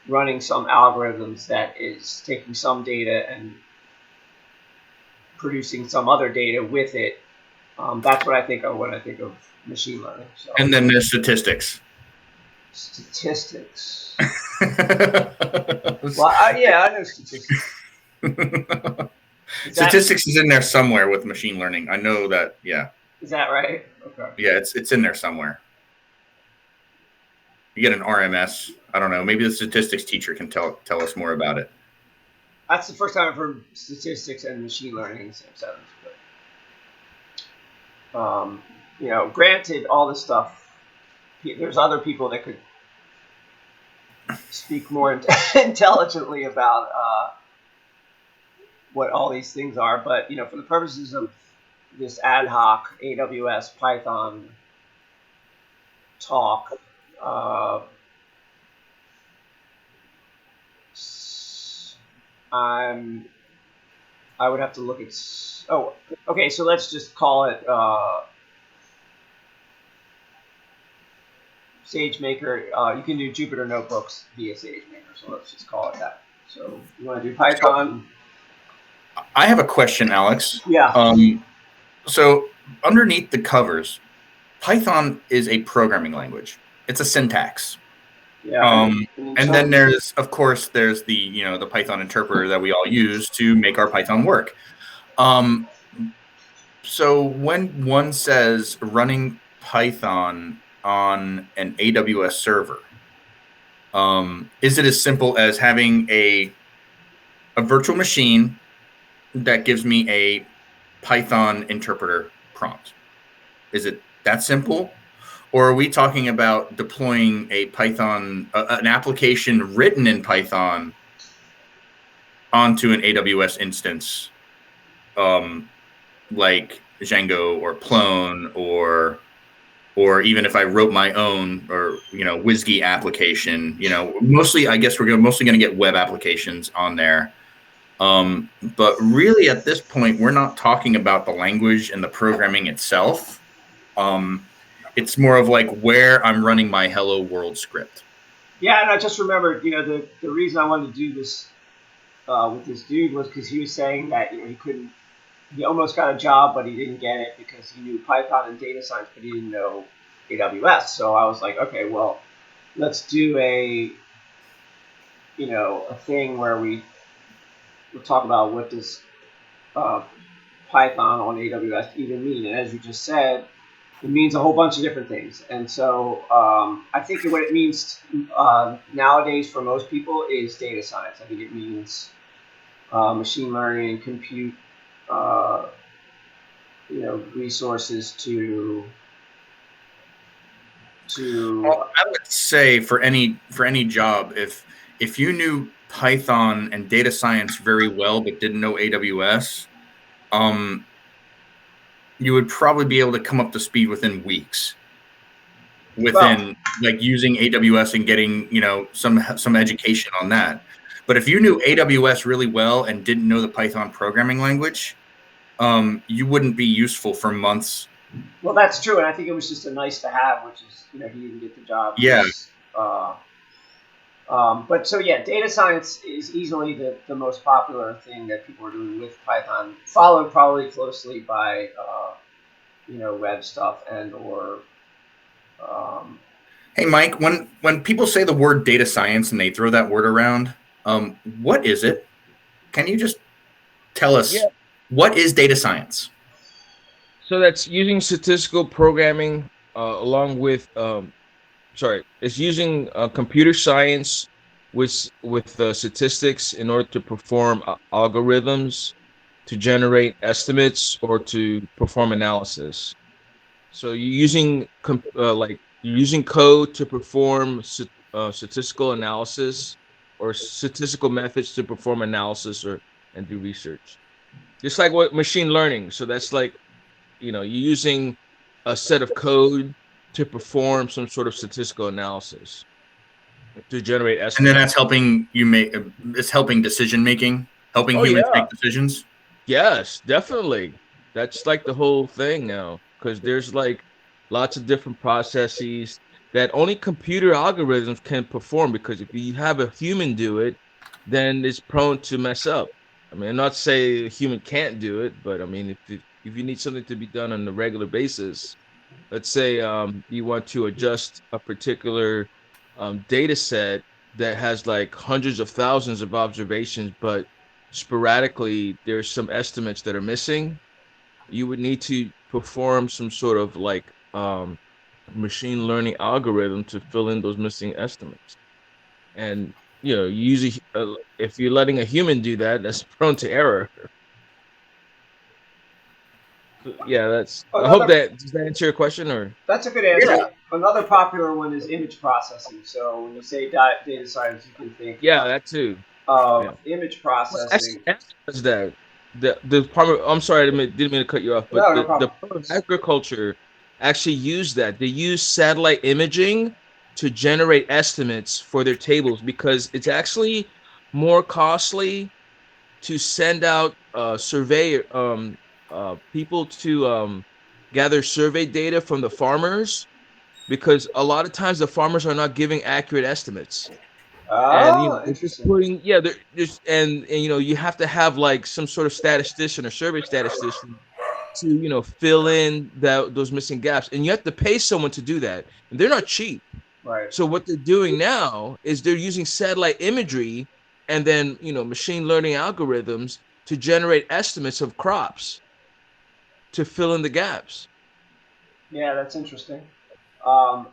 running some algorithms that is taking some data and producing some other data with it. That's what I think of when I think of machine learning. So. And then there's statistics. Statistics. Well, yeah, I know statistics. Statistics is in there somewhere with machine learning. I know that. Yeah. Is that right? Okay. Yeah, it's in there somewhere. You get an RMS. I don't know. Maybe the statistics teacher can tell us more about it. That's the first time I've heard statistics and machine learning in the same sentence. But, granted, all this stuff, there's other people that could speak more intelligently about what all these things are. But, for the purposes of this ad hoc AWS Python talk, I would have to look at. Oh, okay. So let's just call it SageMaker. You can do Jupyter Notebooks via SageMaker. So let's just call it that. So you want to do Python? I have a question, Alex. Yeah. So underneath the covers, Python is a programming language. It's a syntax. Yeah. And then there's the the Python interpreter that we all use to make our Python work. So when one says running Python on an AWS server, is it as simple as having a virtual machine that gives me a Python interpreter prompt? Is it that simple? Or are we talking about deploying a Python, an application written in Python onto an AWS instance, like Django or Plone, or even if I wrote my own or WSGI application? Mostly I guess we're mostly going to get web applications on there. But really at this point, we're not talking about the language and the programming itself. It's more of like where I'm running my hello world script. Yeah, and I just remembered, the reason I wanted to do this with this dude was because he was saying that he almost got a job, but he didn't get it because he knew Python and data science, but he didn't know AWS. So I was like, okay, well, let's do a thing where we'll talk about what does Python on AWS even mean. And as you just said, it means a whole bunch of different things. And so I think what it means nowadays for most people is data science. I think it means machine learning and compute, resources to. Well, I would say for any job, if you knew Python and data science very well but didn't know AWS, you would probably be able to come up to speed within weeks. Within like using AWS and getting some education on that. But if you knew AWS really well and didn't know the Python programming language, you wouldn't be useful for months. Well, that's true, and I think it was just a nice to have, which is he didn't get the job. Yeah. But so yeah, data science is easily the most popular thing that people are doing with Python, followed probably closely by web stuff and or. Hey, Mike, when people say the word data science and they throw that word around, what is it? Can you just tell us what is data science? So that's using statistical programming along with it's using computer science with statistics in order to perform algorithms to generate estimates or to perform analysis. So you're using you're using code to perform statistical analysis or statistical methods to perform analysis and do research. Just like what machine learning. So that's like, you're using a set of code to perform some sort of statistical analysis to generate estimates. And then that's helping you make, it's helping decision making, helping humans make decisions. Yes, definitely. That's like the whole thing now, because there's like lots of different processes that only computer algorithms can perform, because if you have a human do it, then it's prone to mess up. I mean, not say a human can't do it, but I mean, if you need something to be done on a regular basis, let's say you want to adjust a particular data set that has like hundreds of thousands of observations, but sporadically there's some estimates that are missing, you would need to perform some sort of like machine learning algorithm to fill in those missing estimates. And you usually if you're letting a human do that, that's prone to error. Yeah, I hope does that answer your question, or? That's a good answer. Yeah. Another popular one is image processing. So when you say data science, you can think that too. Image processing. Does that the Department? I'm sorry, I didn't mean to cut you off, but the Department of Agriculture actually used that. They use satellite imaging to generate estimates for their tables, because it's actually more costly to send out people to gather survey data from the farmers, because a lot of times the farmers are not giving accurate estimates. And they're just putting they're just and you have to have like some sort of statistician or survey statistician to fill in those missing gaps, and you have to pay someone to do that, and they're not cheap. Right. So what they're doing now is they're using satellite imagery and then machine learning algorithms to generate estimates of crops to fill in the gaps. Yeah, that's interesting. I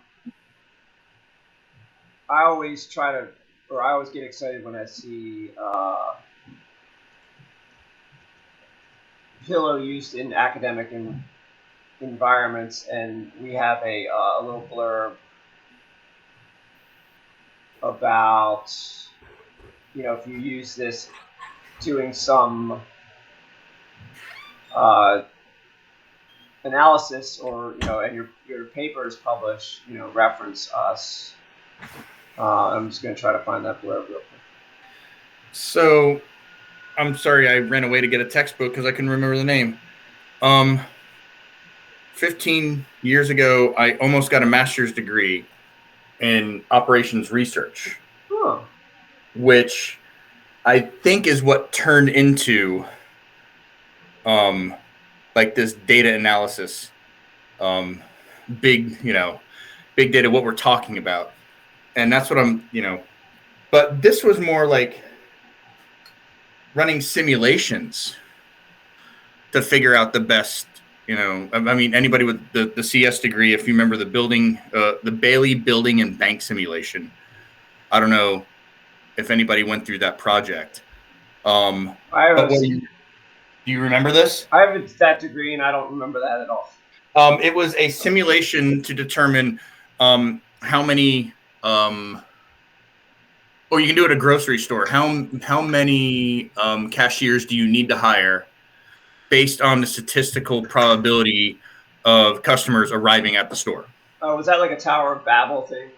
always get excited when I see Pillow used in academic environments, and we have a little blurb about if you use this doing some analysis, or and your paper is published, reference us. I'm just going to try to find that blurb real quick. So, I'm sorry, I ran away to get a textbook because I couldn't remember the name. 15 years ago, I almost got a master's degree in operations research, which I think is what turned into like this data analysis, big data, what we're talking about. And that's what but this was more like running simulations to figure out the best, You know, I mean, anybody with the CS degree, if you remember the Bailey Building and Bank Simulation, I don't know if anybody went through that project. I But have do you remember this? I have that degree, and I don't remember that at all. It was a simulation to determine how many, or you can do it at a grocery store. How many cashiers do you need to hire based on the statistical probability of customers arriving at the store? Oh, was that like a Tower of Babel thing?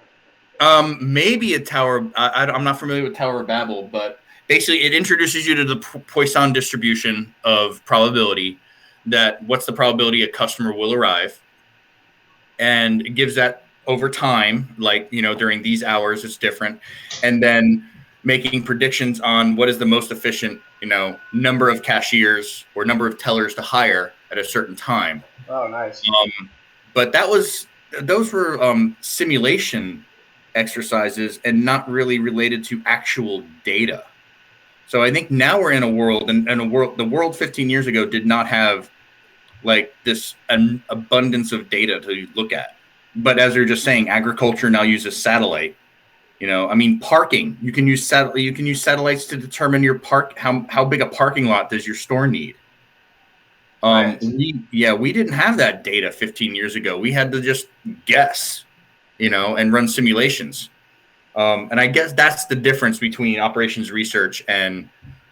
Maybe a Tower. I'm not familiar with Tower of Babel, but basically it introduces you to the Poisson distribution of probability. That what's the probability a customer will arrive, and it gives that over time, like, you know, during these hours it's different, and then making predictions on what is the most efficient, you know, number of cashiers or number of tellers to hire at a certain time. Oh, nice. But those were simulation exercises and not really related to actual data. So I think now we're in a world, and the world 15 years ago did not have like this an abundance of data to look at. But as you're just saying, agriculture now uses satellite. You know, I mean, parking. You can use satellites to determine your how big a parking lot does your store need. Right. We didn't have that data 15 years ago. We had to just guess, you know, and run simulations. And I guess that's the difference between operations research and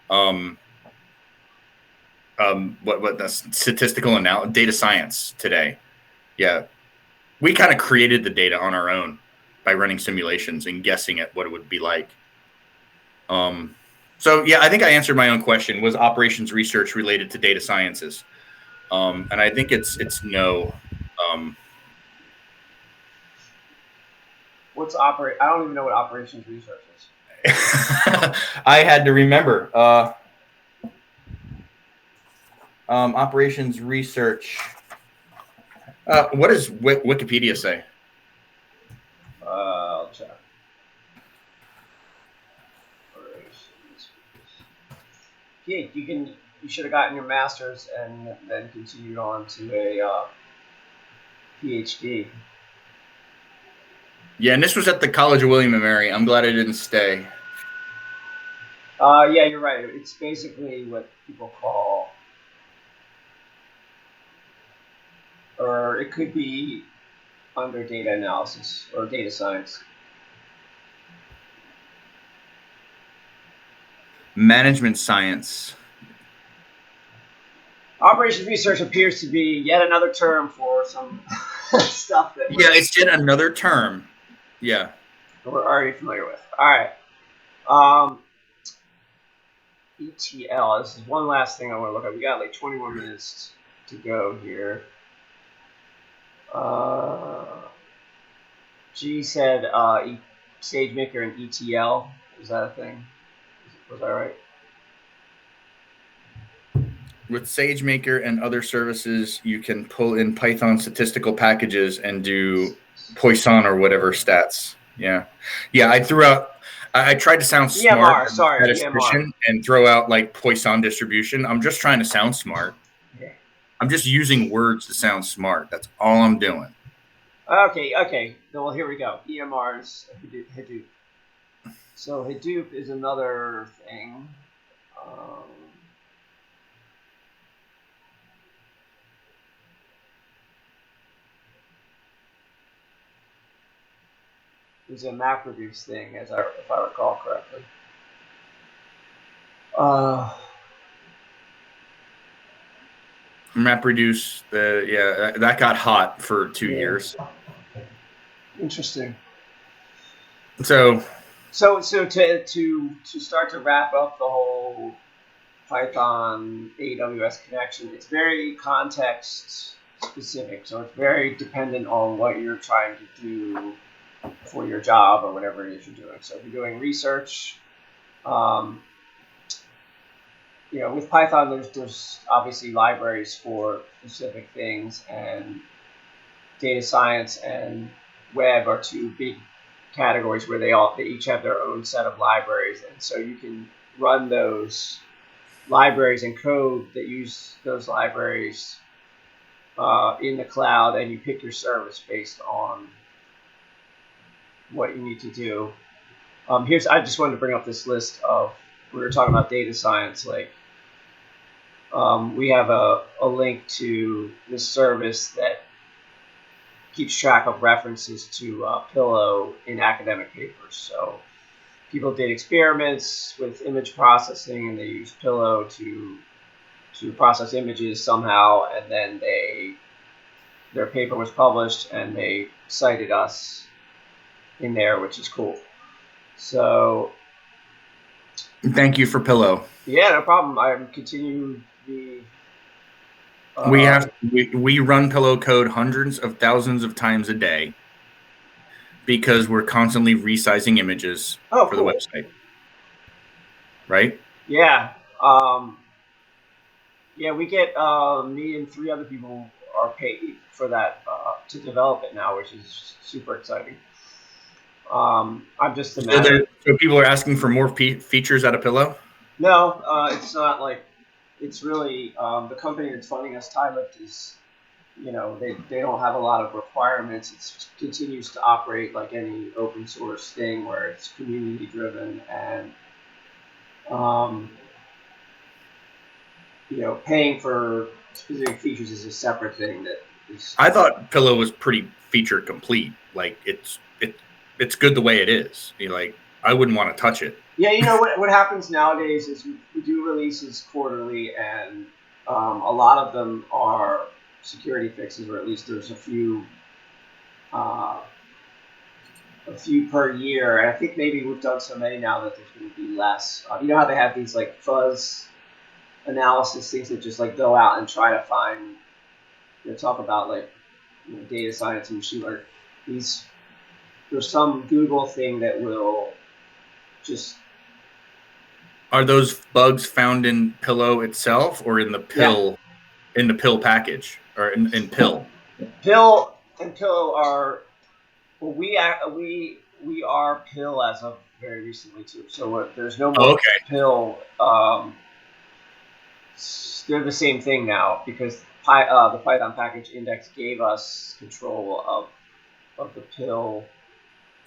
what the statistical and data science today. Yeah, we kind of created the data on our own by running simulations and guessing at what it would be like. So yeah, I think I answered my own question. Was operations research related to data sciences? And I think it's no. I don't even know what operations research is. I had to remember. Operations research. What does Wikipedia say? I'll check. Yeah, you should have gotten your master's and then continued on to a PhD. Yeah, and this was at the College of William and Mary. I'm glad I didn't stay. Yeah, you're right. It's basically what people call, or it could be under data analysis or data science. Management science. Operations research appears to be yet another term for some stuff that it's yet another term. Yeah. We're already familiar with. All right. ETL. This is one last thing I want to look at. We got like 21 minutes to go here. G said SageMaker and ETL. Is that a thing? Was that right? With SageMaker and other services, you can pull in Python statistical packages and do Poisson or whatever stats. Yeah. I tried to sound smart and throw out like Poisson distribution. I'm just trying to sound smart. Okay. I'm just using words to sound smart. That's all I'm doing. Okay. Well, here we go. EMRs, Hadoop. So Hadoop is another thing. Is a MapReduce thing, if I recall correctly. MapReduce, that got hot for 2 years. Interesting. So to start to wrap up the whole Python AWS connection, it's very context specific. So it's very dependent on what you're trying to do for your job or whatever it is you're doing. So if you're doing research, with Python, there's obviously libraries for specific things, and data science and web are two big categories where they each have their own set of libraries, and so you can run those libraries and code that use those libraries in the cloud, and you pick your service based on what you need to do. I just wanted to bring up this list of, we were talking about data science, like we have a link to this service that keeps track of references to Pillow in academic papers. So people did experiments with image processing, and they used Pillow to process images somehow, and then their paper was published, and they cited us in there, which is cool. So Thank you for Pillow. yeah, no problem. I continue the. We run Pillow code hundreds of thousands of times a day because we're constantly resizing images for the website. Right? Yeah. Yeah, we get me and 3 other people are paid for that to develop it now, which is super exciting. I'm just the manager. So people are asking for more features out of Pillow? No, it's not like, it's really the company that's funding us, TimeLift, is, they don't have a lot of requirements. It continues to operate like any open source thing where it's community driven, and paying for specific features is a separate thing that is. I thought Pillow was pretty feature complete. Like it's good the way it is. I wouldn't want to touch it. Yeah, what happens nowadays is we do releases quarterly, and a lot of them are security fixes, or at least there's a few per year. And I think maybe we've done so many now that there's going to be less. You know how they have these like fuzz analysis things that just like go out and try to find, talk about like data science and machine learning. There's some Google thing that will just. Are those bugs found in Pillow itself, or in the pill, in the pill package, or in pill? Pill and Pillow are. Well, we are Pill as of very recently too. So there's no more Pill. They're the same thing now because the Python package index gave us control of the Pill.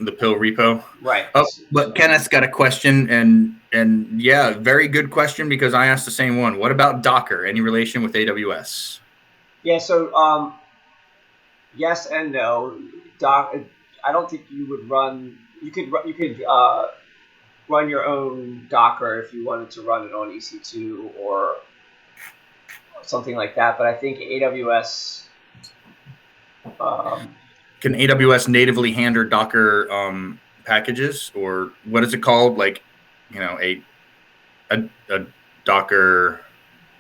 The Pill repo, right? Oh, but Kenneth's got a question, and yeah, very good question, because I asked the same one. What about Docker? Any relation with AWS? Yeah, so yes and no. I don't think you would run. You could run your own Docker if you wanted to run it on EC2 or something like that. But I think AWS. Can AWS natively handle Docker packages, or what is it called? Like, a Docker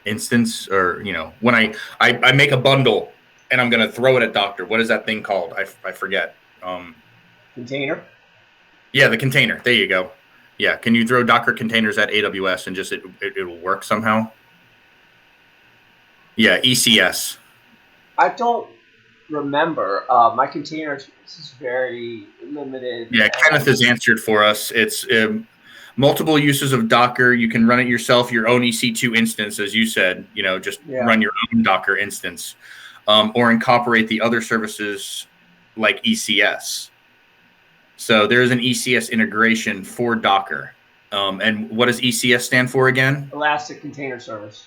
instance, or when I make a bundle and I'm going to throw it at Docker. What is that thing called? I forget. Container. Yeah, the container. There you go. Yeah, can you throw Docker containers at AWS and just it'll work somehow? Yeah, ECS. I don't remember. My container is very limited. Yeah, Kenneth has answered for us. It's multiple uses of Docker. You can run it yourself, your own EC2 instance, as you said. Run your own Docker instance, or incorporate the other services like ECS. So there is an ECS integration for Docker. And what does ECS stand for again? Elastic Container Service.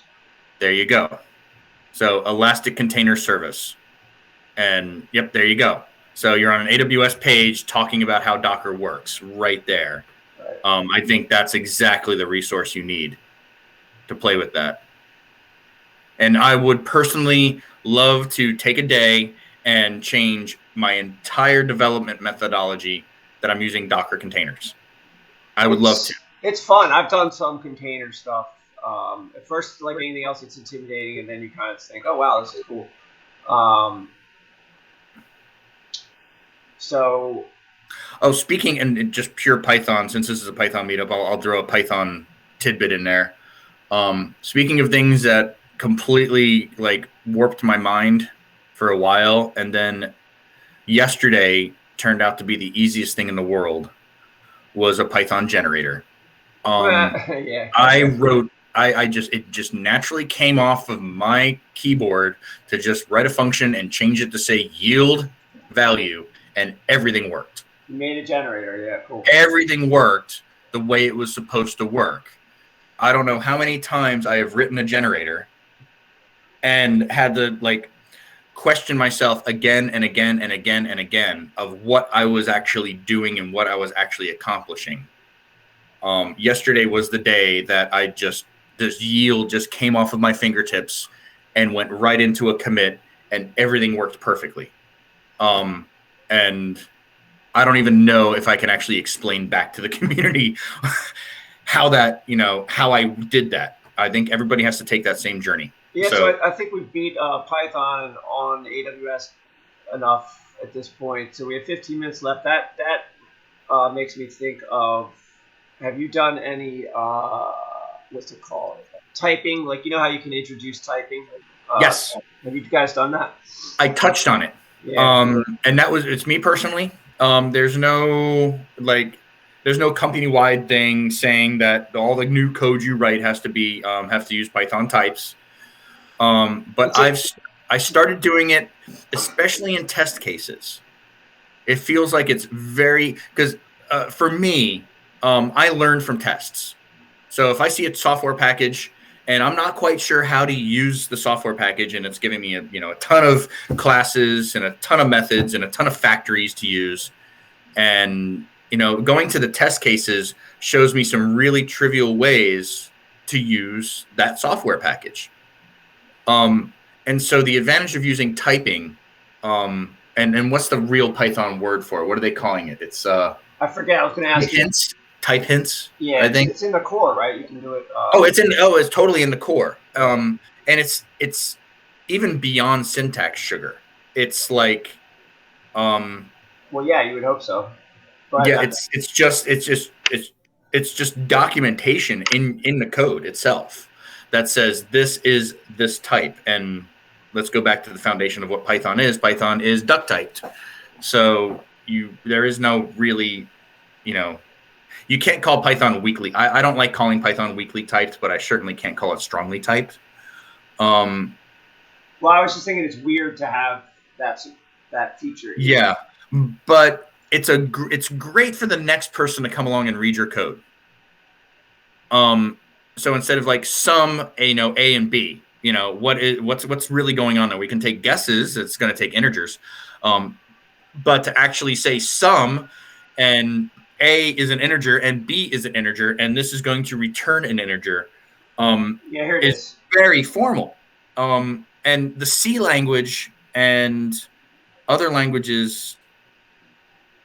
There you go. So Elastic Container Service. And yep, there you go. So you're on an AWS page talking about how Docker works right there. Right. I think that's exactly the resource you need to play with that. And I would personally love to take a day and change my entire development methodology that I'm using Docker containers. I would love to. It's fun. I've done some container stuff. At first, like anything else, it's intimidating, and then you kind of think, "Oh wow, this is cool." Speaking and just pure Python, since this is a Python meetup, I'll throw a Python tidbit in there. Speaking of things that completely warped my mind for a while, and then yesterday turned out to be the easiest thing in the world, was a Python generator. Yeah. I it just naturally came off of my keyboard to just write a function and change it to say yield value, and everything worked. You made a generator, yeah, cool. Everything worked the way it was supposed to work. I don't know how many times I have written a generator and had to like question myself again and again and again and again of what I was actually doing and what I was actually accomplishing. Yesterday was the day that this yield just came off of my fingertips and went right into a commit, and everything worked perfectly. And I don't even know if I can actually explain back to the community how I did that. I think everybody has to take that same journey. Yeah, so I think we beat Python on AWS enough at this point. So we have 15 minutes left. That makes me think of, have you done any, what's it called? Typing, like, you know how you can introduce typing? Yes. Have you guys done that? I touched on it. Yeah. And it's me personally. There's no company-wide thing saying that all the new code you write has to use Python types. But I started doing it, especially in test cases. It feels like it's because for me, I learn from tests. So if I see a software package and I'm not quite sure how to use the software package, and it's giving me a ton of classes and a ton of methods and a ton of factories to use, and going to the test cases shows me some really trivial ways to use that software package. And so the advantage of using typing, and what's the real Python word for it? What are they calling it? It's I forget. I was going to ask hints. Type hints. Yeah, I think it's in the core, right? You can do it. It's totally in the core. And it's even beyond syntax sugar. It's like, well, yeah, you would hope so. But yeah, it's just documentation in the code itself that says this is this type. And let's go back to the foundation of what Python is. Python is duck typed. So there is no really, you can't call Python weakly. I don't like calling Python weakly typed, but I certainly can't call it strongly typed. Well, I was just thinking it's weird to have that feature. Yeah, but it's great for the next person to come along and read your code. So instead of like sum, A and B, what's really going on there? We can take guesses. It's going to take integers, but to actually say sum and A is an integer and B is an integer, and this is going to return an integer. Here it is. Very formal. And the C language and other languages,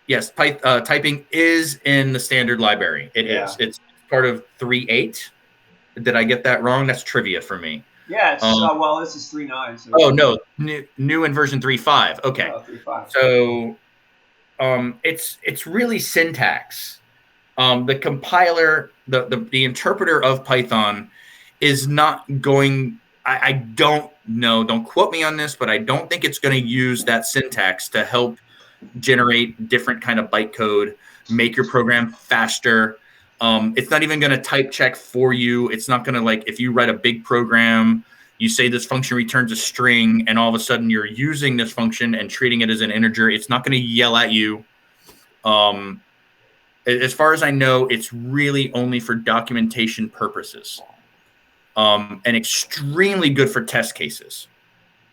yes, typing is in the standard library. It is. It's part of 3.8. Did I get that wrong? That's trivia for me. Yeah, it's well, this is 3.9. So no, new in version 3.5. Okay. 3.5. So it's really syntax. The compiler, the interpreter of Python is not going. I don't know. Don't quote me on this, but I don't think it's going to use that syntax to help generate different kind of bytecode, make your program faster. It's not even going to type check for you. It's not going to, like, if you write a big program, you say this function returns a string, and all of a sudden you're using this function and treating it as an integer. It's not going to yell at you. As far as I know, it's really only for documentation purposes, and extremely good for test cases.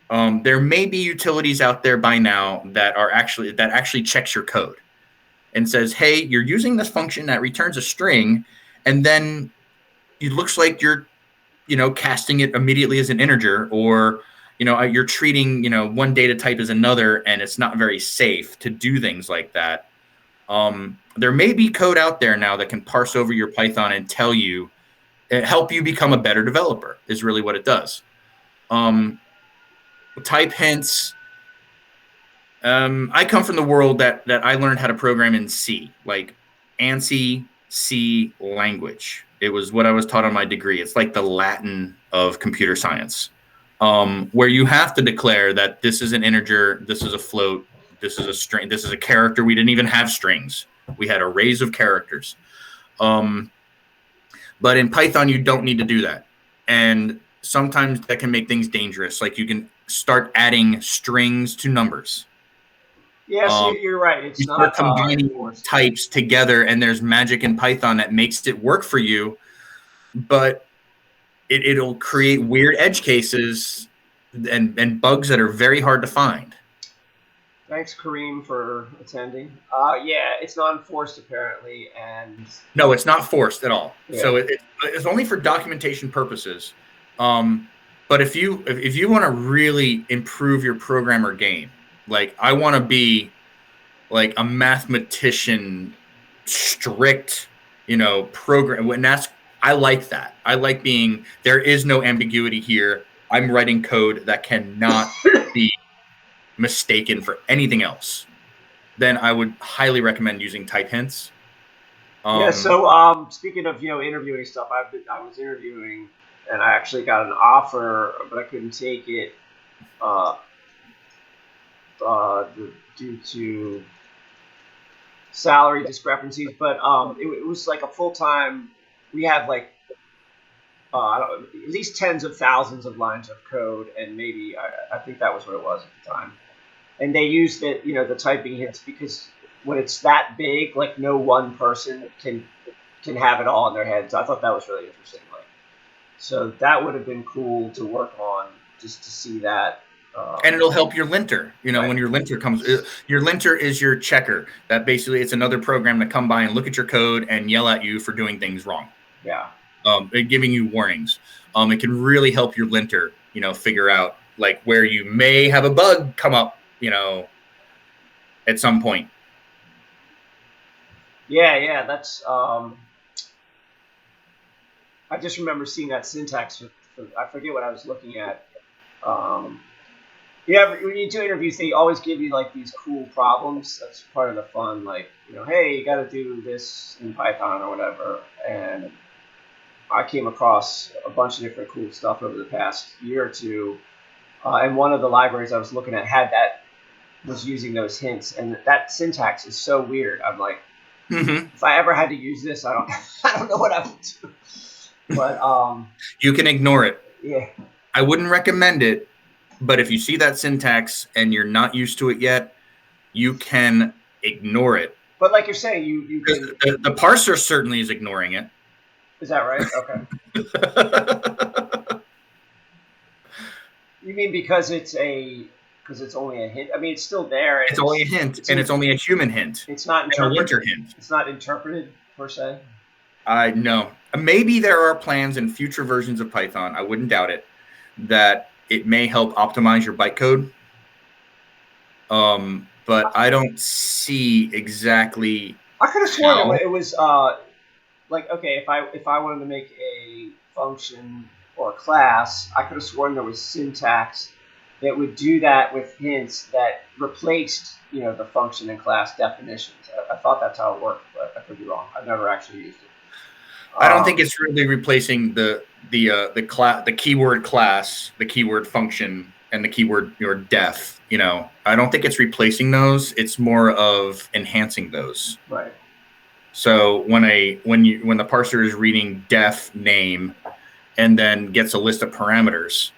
There may be utilities out there by now that actually checks your code and says, hey, you're using this function that returns a string, and then it looks like you're casting it immediately as an integer, or you're treating one data type as another, and it's not very safe to do things like that. There may be code out there now that can parse over your Python and help you become a better developer, is really what it does. Type hints. I come from the world that I learned how to program in C, like ANSI C language. It was what I was taught on my degree. It's like the Latin of computer science, where you have to declare that this is an integer, this is a float, this is a string, this is a character. We didn't even have strings. We had arrays of characters. But in Python, you don't need to do that. and sometimes that can make things dangerous. Like you can start adding strings to numbers. Yes, you're right. You It's start not combining enforced. types together, and there's magic in Python that makes it work for you, but it'll create weird edge cases and bugs that are very hard to find. Thanks, Kareem, for attending. Yeah, it's not enforced apparently, and No, it's not forced at all. Yeah. So it's only for documentation purposes. But if you want to really improve your programmer game, like I want to be like a mathematician, strict, program. And I like that. I like being there is no ambiguity here. I'm writing code that cannot be mistaken for anything else. Then I would highly recommend using type hints. Yeah. So, speaking of interviewing stuff, I was interviewing, and I actually got an offer, but I couldn't take it due to salary discrepancies. But it was like a full time. We had like I don't know, at least tens of thousands of lines of code, and maybe I think that was what it was at the time. And they used it, the typing hints, because when it's that big, like no one person can have it all in their heads. I thought that was really interesting. Like, so that would have been cool to work on, just to see that. And it'll help your linter. Right. When your linter comes, your linter is your checker. That basically it's another program to come by and look at your code and yell at you for doing things wrong. Yeah. Giving you warnings. It can really help your linter, figure out like where you may have a bug come up, at some point. Yeah, that's. I just remember seeing that syntax. I forget what I was looking at. When you do interviews, they always give you like these cool problems. That's part of the fun. Like, hey, you got to do this in Python or whatever. And I came across a bunch of different cool stuff over the past year or two. And one of the libraries I was looking at was using those hints, and that syntax is so weird. I'm like, if I ever had to use this, I don't know what I would do. But you can ignore it. Yeah. I wouldn't recommend it, but if you see that syntax and you're not used to it yet, you can ignore it. But like you're saying, you can. The parser certainly is ignoring it. Is that right? Okay. You mean because it's only a hint? I mean, it's still there. It's only a hint, and it's only a human hint. It's not a linter hint. It's not interpreted per se. No. Maybe there are plans in future versions of Python. I wouldn't doubt it, that it may help optimize your bytecode. But I don't see exactly. I could have sworn it was like, okay, if I wanted to make a function or a class, I could have sworn there was syntax that would do that with hints that replaced the function and class definitions. I thought that's how it worked, but I could be wrong. I've never actually used it. I don't think it's really replacing the keyword class, the keyword function, and the keyword def. I don't think it's replacing those. It's more of enhancing those. Right. So when the parser is reading def name and then gets a list of parameters,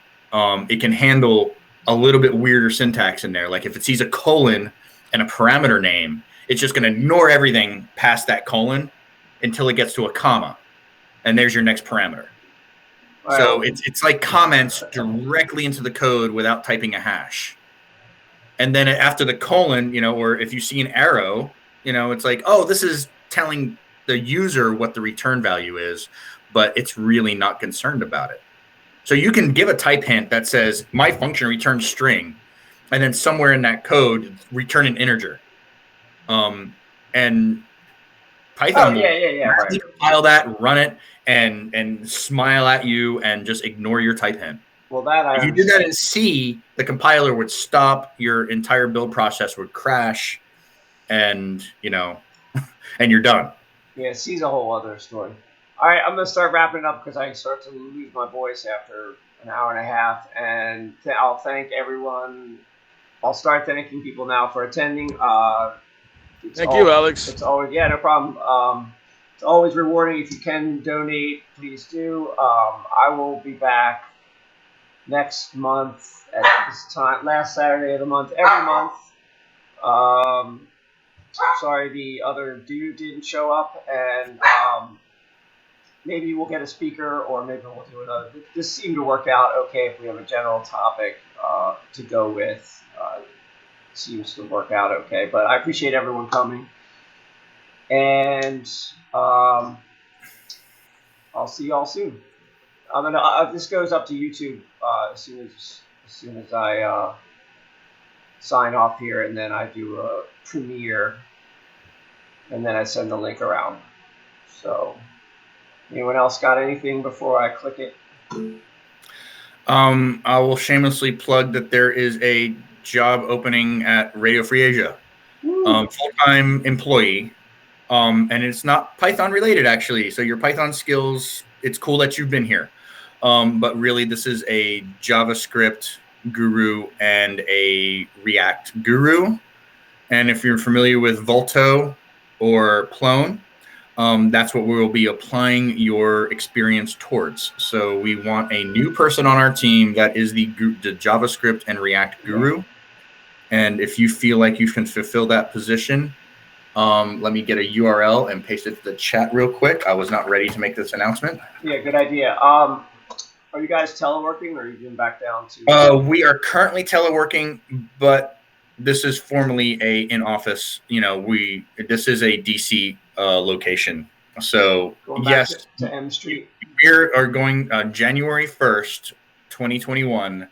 it can handle a little bit weirder syntax in there. Like if it sees a colon and a parameter name, it's just going to ignore everything past that colon until it gets to a comma, and there's your next parameter. Right. So it's like comments directly into the code without typing a hash. And then after the colon, or if you see an arrow, it's like, oh, this is telling the user what the return value is, but it's really not concerned about it. So you can give a type hint that says my function returns string, and then somewhere in that code return an integer. And Python will compile that, run it, and smile at you and just ignore your type hint. Well, if you did that in C, the compiler would stop, your entire build process would crash, and and you're done. Yeah, C's a whole other story. All right, I'm going to start wrapping it up because I start to lose my voice after an hour and a half. And I'll thank everyone. I'll start thanking people now for attending. Thank you, Alex. It's always, no problem. It's always rewarding. If you can donate, please do. I will be back next month at this time, last Saturday of the month, every month. Sorry the other dude didn't show up, and maybe we'll get a speaker, or maybe we'll do another. This seemed to work out okay if we have a general topic to go with. Seems to work out okay, but I appreciate everyone coming, and I'll see y'all soon. I'm gonna. This goes up to YouTube as soon as I sign off here, and then I do a premiere, and then I send the link around. So, anyone else got anything before I click it? I will shamelessly plug that there is a job opening at Radio Free Asia, full-time employee, and it's not Python related actually. So your Python skills, it's cool that you've been here, but really this is a JavaScript guru and a React guru. And if you're familiar with Volto or Plone, that's what we will be applying your experience towards. So we want a new person on our team that is the JavaScript and React guru. And if you feel like you can fulfill that position, let me get a URL and paste it to the chat real quick. I was not ready to make this announcement. Yeah, good idea. Are you guys teleworking, or are you going back down to? We are currently teleworking, but this is formally a in-office. This is a DC location. So yes, to M Street. We are going January 1st, 2021.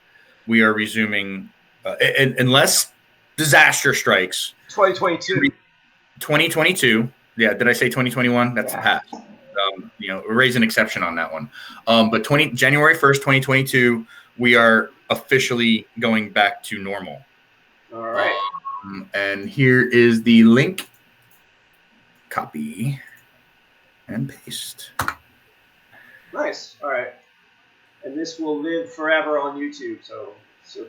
We are resuming, unless disaster strikes. 2022. 2022. Yeah, did I say 2021? That's the past. Raise an exception on that one. But January 1st, 2022, we are officially going back to normal. All right. And here is the link. Copy and paste. Nice. All right. And this will live forever on YouTube, so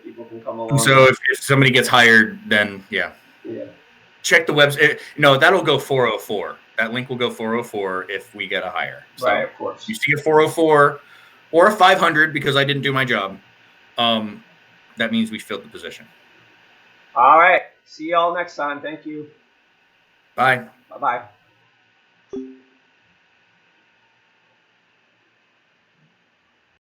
people can come along. So if somebody gets hired, then yeah. Check the website. No, that'll go 404. That link will go 404 if we get a hire. So right, of course. You see a 404 or a 500 because I didn't do my job. That means we filled the position. All right. See y'all next time. Thank you. Bye. Bye-bye.